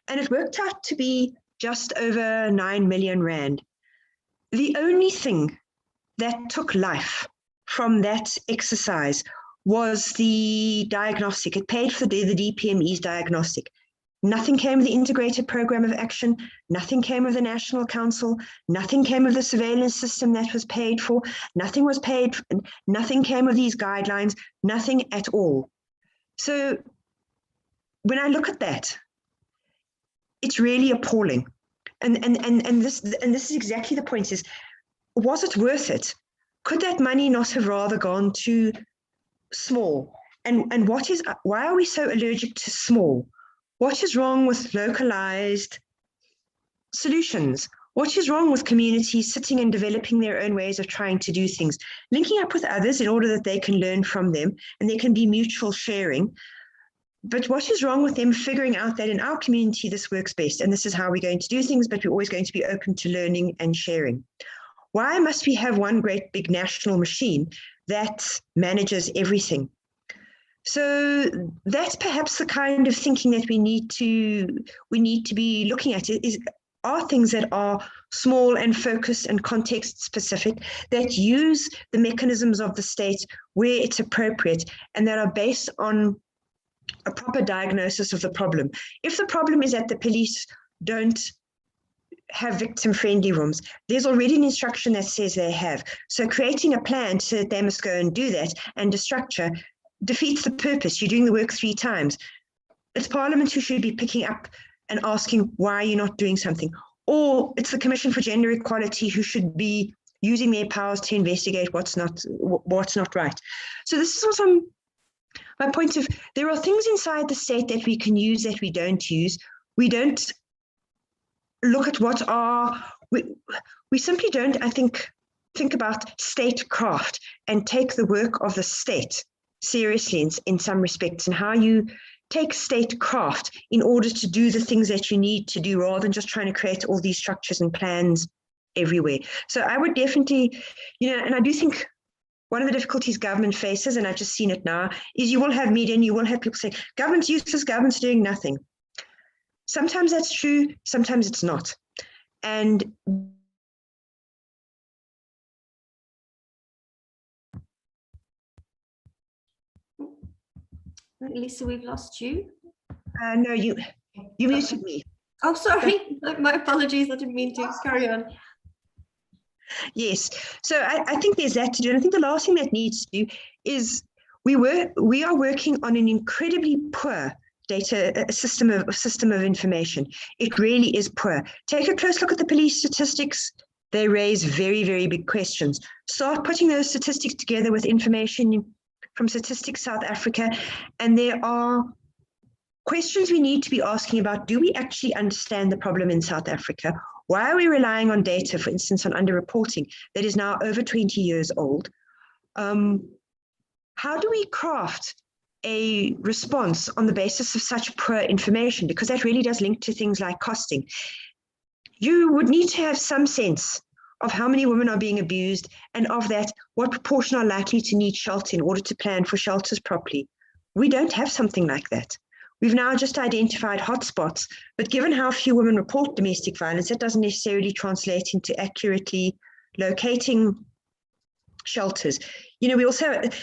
And it worked out to be just over 9 million rand. The only thing that took life from that exercise was the diagnostic. It paid for the DPME's diagnostic. Nothing came of the integrated program of action. Nothing came of the National Council. Nothing came of the surveillance system that was paid for. Nothing was paid. Nothing came of these guidelines. Nothing at all. So when I look at that, it's really appalling. And this is exactly the point, is, was it worth it? Could that money not have rather gone to small? And why are we so allergic to small? What is wrong with localized solutions? What is wrong with communities sitting and developing their own ways of trying to do things, linking up with others in order that they can learn from them and there can be mutual sharing? But what is wrong with them figuring out that in our community, this works best and this is how we're going to do things, but we're always going to be open to learning and sharing? Why must we have one great big national machine that manages everything? So that's perhaps the kind of thinking that we need to be looking at. Are things that are small and focused and context specific, that use the mechanisms of the state where it's appropriate and that are based on a proper diagnosis of the problem. If the problem is that the police don't have victim-friendly rooms, there's already an instruction that says they have. So creating a plan so that they must go and do that and a structure defeats the purpose. You're doing the work 3 times. It's Parliament who should be picking up and asking, why are you not doing something? Or it's the Commission for Gender Equality who should be using their powers to investigate what's not right. So this is also my point of, there are things inside the state that we can use that we don't use. We don't look at what are, we simply don't, I think about statecraft and take the work of the state seriously in some respects, and how you take statecraft in order to do the things that you need to do rather than just trying to create all these structures and plans everywhere. So I would definitely, and I do think one of the difficulties government faces, and I've just seen it now, is you will have media and you will have people say, government's useless, government's doing nothing. Sometimes that's true, sometimes it's not. And Lisa, we've lost you. no, you muted me. Oh, sorry. My apologies. I didn't mean to. Carry on. Yes. So I think there's that to do. And I think the last thing that needs to do is we are working on an incredibly poor data system of information. It really is poor. Take a close look at the police statistics. They raise very, very big questions. Start putting those statistics together with information from Statistics South Africa, and there are questions we need to be asking about. Do we actually understand the problem in South Africa? Why are we relying on data, for instance, on underreporting that is now over 20 years old? How do we craft a response on the basis of such poor information? Because that really does link to things like costing. You would need to have some sense of how many women are being abused, and of that, what proportion are likely to need shelter in order to plan for shelters properly. We don't have something like that. We've now just identified hotspots, but given how few women report domestic violence, that doesn't necessarily translate into accurately locating shelters. We also have,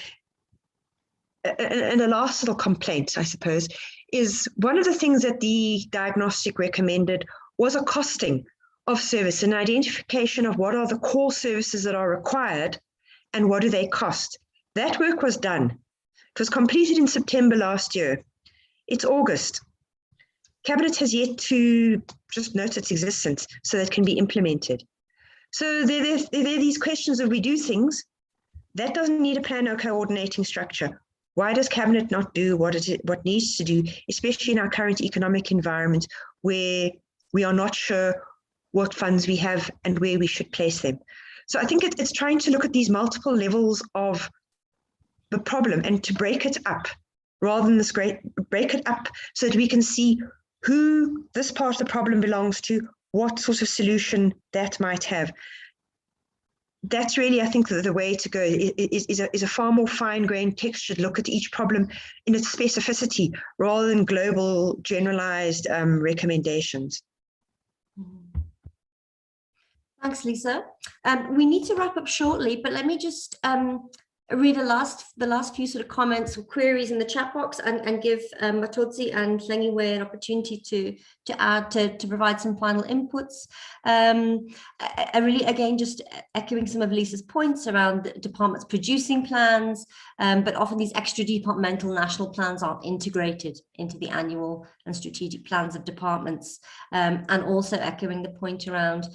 and the last little complaint, I suppose, is one of the things that the diagnostic recommended was a costing of service, an identification of what are the core services that are required and what do they cost. That work was done. It was completed in September last year. It's August. Cabinet has yet to just note its existence so that it can be implemented. So there are these questions of, we do things, that doesn't need a plan or coordinating structure. Why does Cabinet not do what needs to do, especially in our current economic environment where we are not sure what funds we have and where we should place them? So I think it's trying to look at these multiple levels of the problem and to break it up rather than break it up so that we can see who this part of the problem belongs to, what sort of solution that might have. That's really, I think, the way to go is a far more fine-grained textured look at each problem in its specificity rather than global generalized recommendations. Thanks, Lisa. We need to wrap up shortly, but let me just read the last few sort of comments or queries in the chat box and give Matodzi and Hlengiwe an opportunity to add, to provide some final inputs. I really, again, just echoing some of Lisa's points around the departments producing plans, but often these extra departmental national plans aren't integrated into the annual and strategic plans of departments, and also echoing the point around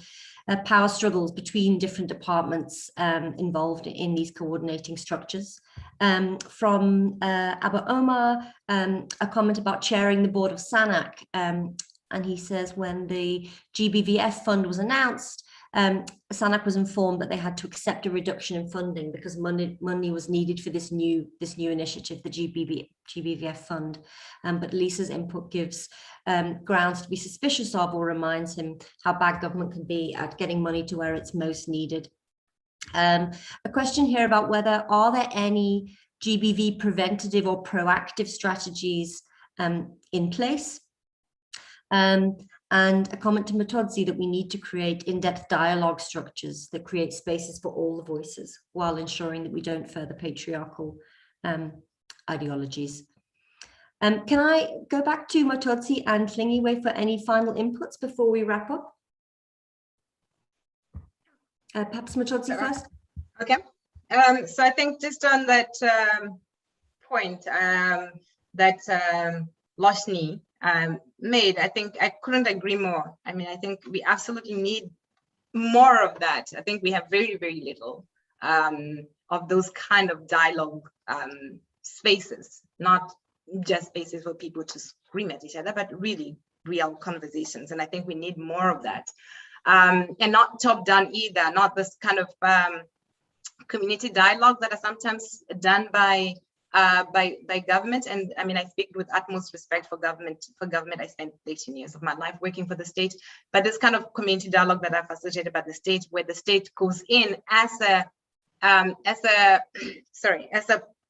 power struggles between different departments involved in these coordinating structures. From Abu Omar, a comment about chairing the board of SANAC. And he says when the GBVF fund was announced, SANAC was informed that they had to accept a reduction in funding because money was needed for this new initiative, the GBVF fund. But Lisa's input gives grounds to be suspicious of, or reminds him how bad government can be at getting money to where it's most needed. A question here about whether are there any GBV preventative or proactive strategies in place? And a comment to Mutodzi that we need to create in-depth dialogue structures that create spaces for all the voices while ensuring that we don't further patriarchal ideologies. Can I go back to Mutodzi and Hlingiwe for any final inputs before we wrap up? Perhaps Mutodzi first. Okay. So I think just on that point that Loshni made, I think I couldn't agree more. I mean, I think we absolutely need more of that. I think we have very, very little of those kind of dialogue spaces, not just spaces for people to scream at each other, but really real conversations. And I think we need more of that. And not top down either, not this kind of community dialogue that are sometimes done by government. And I mean, I speak with utmost respect for government. I spent 18 years of my life working for the state, but this kind of community dialogue that I've facilitated by the state, where the state goes in as a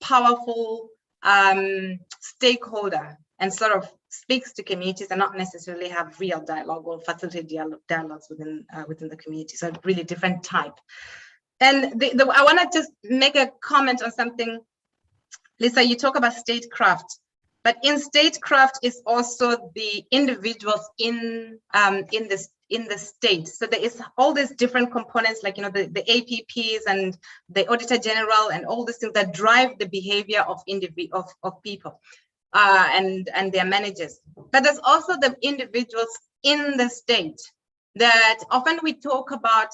powerful stakeholder and sort of speaks to communities and not necessarily have real dialogue or facilitate dialogues within the community. So really different type. And I want to just make a comment on something. Lisa, you talk about statecraft, but in statecraft is also the individuals in the state. So there is all these different components, like, you know, the APPs and the Auditor General and all these things that drive the behavior of people and their managers. But there's also the individuals in the state that often we talk about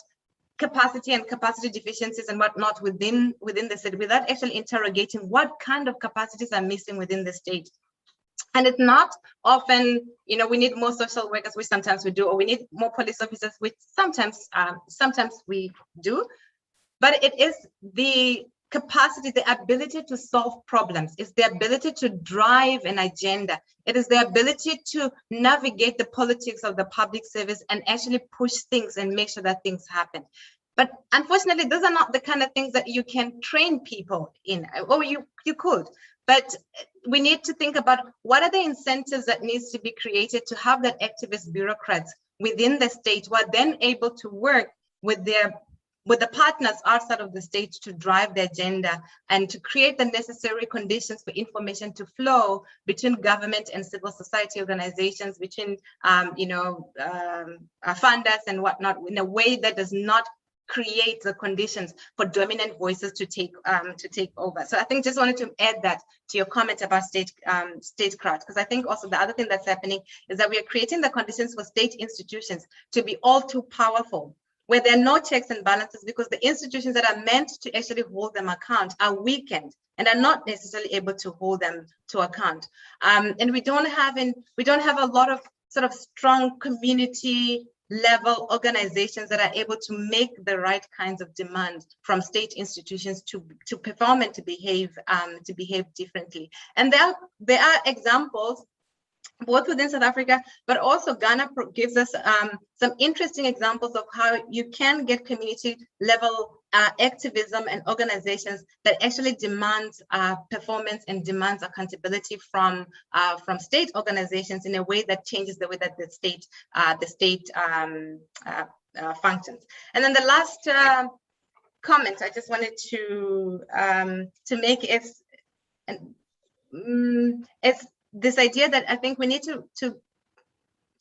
capacity and capacity deficiencies and whatnot within the state without actually interrogating what kind of capacities are missing within the state. And it's not often, you know, we need more social workers, which sometimes we do, or we need more police officers, which sometimes we do, but it is the capacity, the ability to solve problems. It's the ability to drive an agenda. It is the ability to navigate the politics of the public service and actually push things and make sure that things happen. But unfortunately, those are not the kind of things that you can train people in, or you could. But we need to think about what are the incentives that needs to be created to have that activist bureaucrats within the state who are then able to work with the partners outside of the state to drive the agenda and to create the necessary conditions for information to flow between government and civil society organizations, between funders and whatnot, in a way that does not create the conditions for dominant voices to take over. So I think just wanted to add that to your comment about statecraft, because I think also the other thing that's happening is that we are creating the conditions for state institutions to be all too powerful, where there are no checks and balances, because the institutions that are meant to actually hold them account are weakened and are not necessarily able to hold them to account. And we don't have a lot of sort of strong community level organizations that are able to make the right kinds of demands from state institutions to perform and to behave differently. And there are examples both within South Africa, but also Ghana gives us some interesting examples of how you can get community level activism and organizations that actually demand performance and demands accountability from state organizations in a way that changes the way that the state functions. And then the last comment I just wanted to make is this idea that I think we need to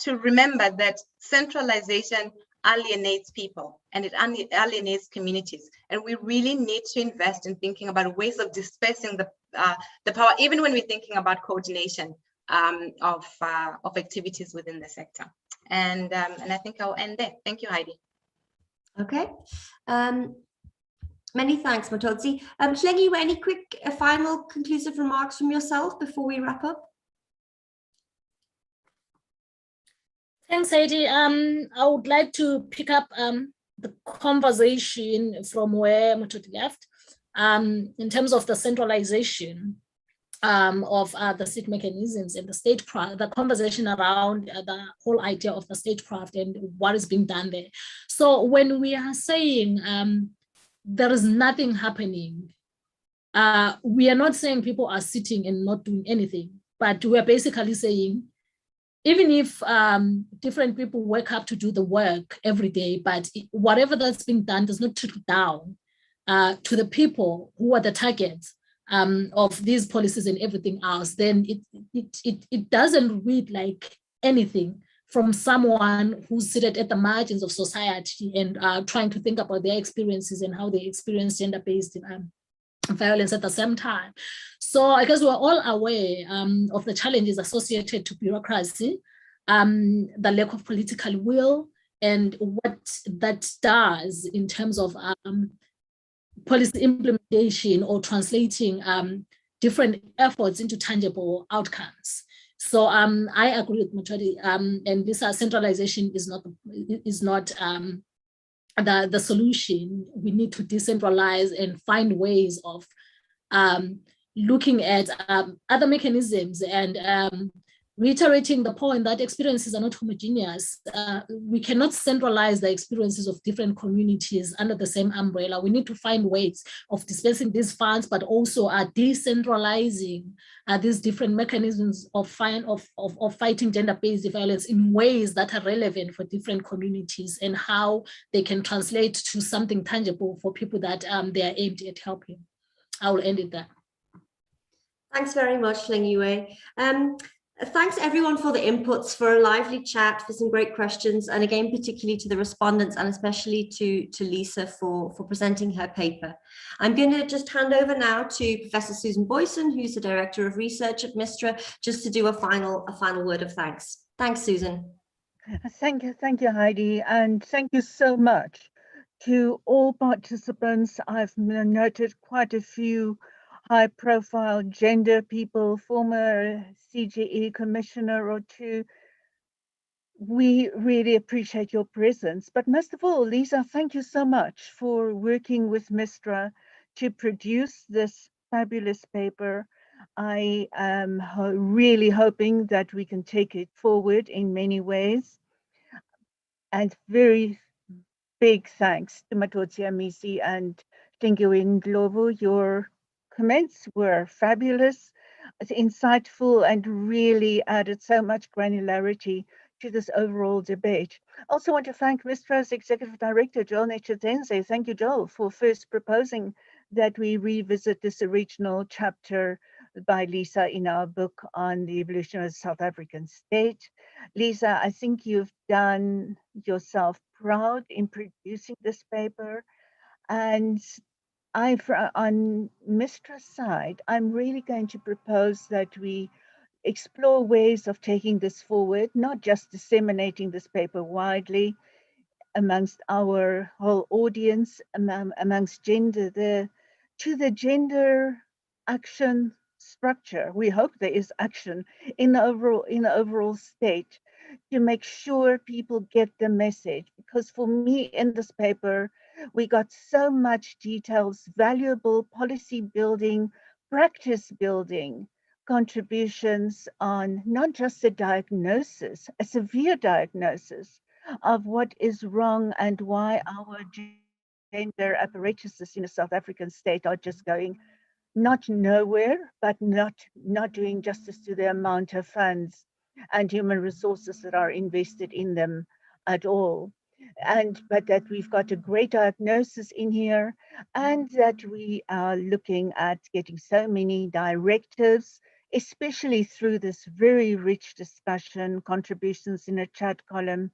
remember that centralization alienates people and it alienates communities, and we really need to invest in thinking about ways of dispersing the power, even when we're thinking about coordination of activities within the sector. And I think I'll end there. Thank you, Heidi. Okay. Many thanks, Mototsi. Hlengiwe, any quick final conclusive remarks from yourself before we wrap up? Thanks, Heidi. I would like to pick up the conversation from where Mototi left in terms of the centralization of the state mechanisms and the statecraft, the conversation around the whole idea of the statecraft and what is being done there. So when we are saying there is nothing happening, we are not saying people are sitting and not doing anything, but we are basically saying, even if different people wake up to do the work every day, but whatever that's being done does not trickle down to the people who are the targets of these policies and everything else, then it doesn't read like anything from someone who's seated at the margins of society and trying to think about their experiences and how they experience gender-based violence at the same time. So I guess we're all aware of the challenges associated to bureaucracy, the lack of political will, and what that does in terms of policy implementation or translating different efforts into tangible outcomes. So I agree with Mototi, and this centralization is not the solution. We need to decentralize and find ways of looking at other mechanisms and reiterating the point that experiences are not homogeneous. We cannot centralize the experiences of different communities under the same umbrella. We need to find ways of dispensing these funds, but also decentralizing these different mechanisms of fighting gender-based violence in ways that are relevant for different communities and how they can translate to something tangible for people that they are aimed at helping. I will end it there. Thanks very much, Hlengiwe. Thanks everyone for the inputs, for a lively chat, for some great questions, and again, particularly to the respondents and especially to Lisa for presenting her paper. I'm going to just hand over now to Professor Susan Boyson, who's the Director of Research at MISTRA, just to do a final word of thanks. Thanks, Susan. Thank you, Heidi, and thank you so much to all participants. I've noted quite a few high-profile gender people, former CGE commissioner or two. We really appreciate your presence. But most of all, Lisa, thank you so much for working with MISTRA to produce this fabulous paper. I am really hoping that we can take it forward in many ways. And very big thanks to Mototsi Amisi and Hlengiwe Ndlovu. Your comments were fabulous, insightful, and really added so much granularity to this overall debate. I also want to thank MISTRA's Executive Director, Joel Netshedzenze. Thank you, Joel, for first proposing that we revisit this original chapter by Lisa in our book on the evolution of the South African state. Lisa, I think you've done yourself proud in producing this paper. And on MISTRA's side, I'm really going to propose that we explore ways of taking this forward, not just disseminating this paper widely amongst our whole audience, amongst gender, to the gender action structure. We hope there is action in the overall state to make sure people get the message. Because for me in this paper, we got so much details, valuable policy building, practice building contributions on not just the diagnosis, a severe diagnosis of what is wrong and why our gender apparatuses in the South African state are just going not nowhere, but not doing justice to the amount of funds and human resources that are invested in them at all. But that we've got a great diagnosis in here, and that we are looking at getting so many directives, especially through this very rich discussion, contributions in a chat column,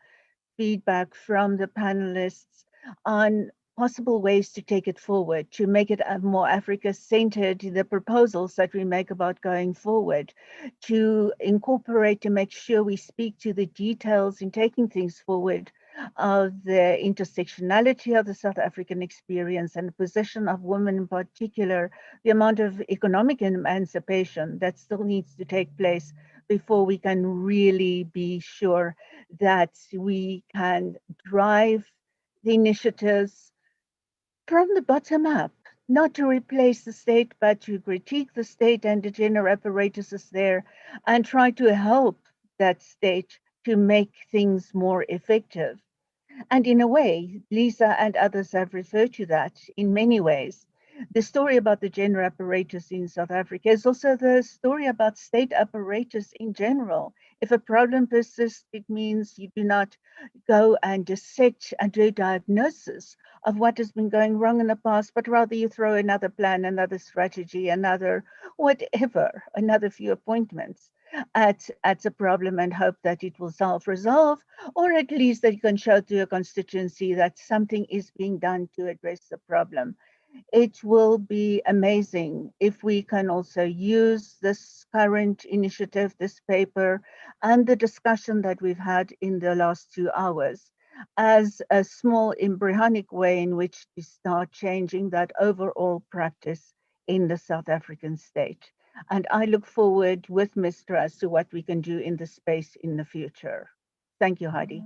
feedback from the panelists on possible ways to take it forward, to make it more Africa-centered, the proposals that we make about going forward, to incorporate, to make sure we speak to the details in taking things forward of the intersectionality of the South African experience and the position of women in particular, the amount of economic emancipation that still needs to take place before we can really be sure that we can drive the initiatives from the bottom up, not to replace the state, but to critique the state and the gender apparatuses there and try to help that state to make things more effective. And in a way, Lisa and others have referred to that in many ways. The story about the gender apparatus in South Africa is also the story about state apparatus in general. If a problem persists, it means you do not go and dissect and do a diagnosis of what has been going wrong in the past, but rather you throw another plan, another strategy, another whatever, another few appointments at a problem and hope that it will self-resolve, or at least that you can show to your constituency that something is being done to address the problem. It will be amazing if we can also use this current initiative, this paper, and the discussion that we've had in the last 2 hours as a small embryonic way in which to start changing that overall practice in the South African state. And I look forward with Mr. as to what we can do in the space in the future. Thank you, Heidi.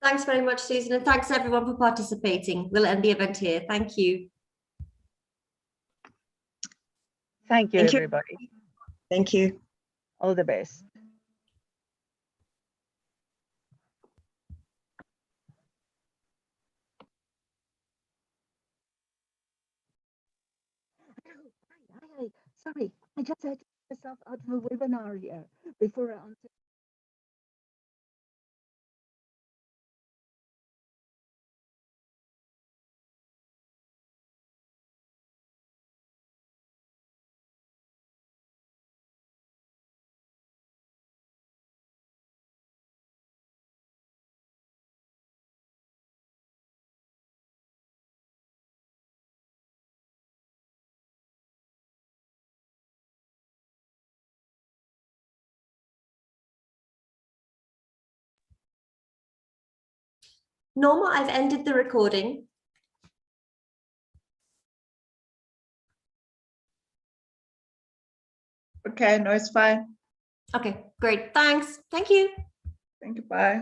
Thanks very much, Susan, and thanks everyone for participating. We'll end the event here. Thank you. Thank you, Thank you. everybody. Thank you. All the best. Hi. Sorry, I just had to get myself out of a webinar here before I answer. Norma, I've ended the recording. Okay, no, it's fine. Okay, great. Thanks. Thank you. Thank you. Bye.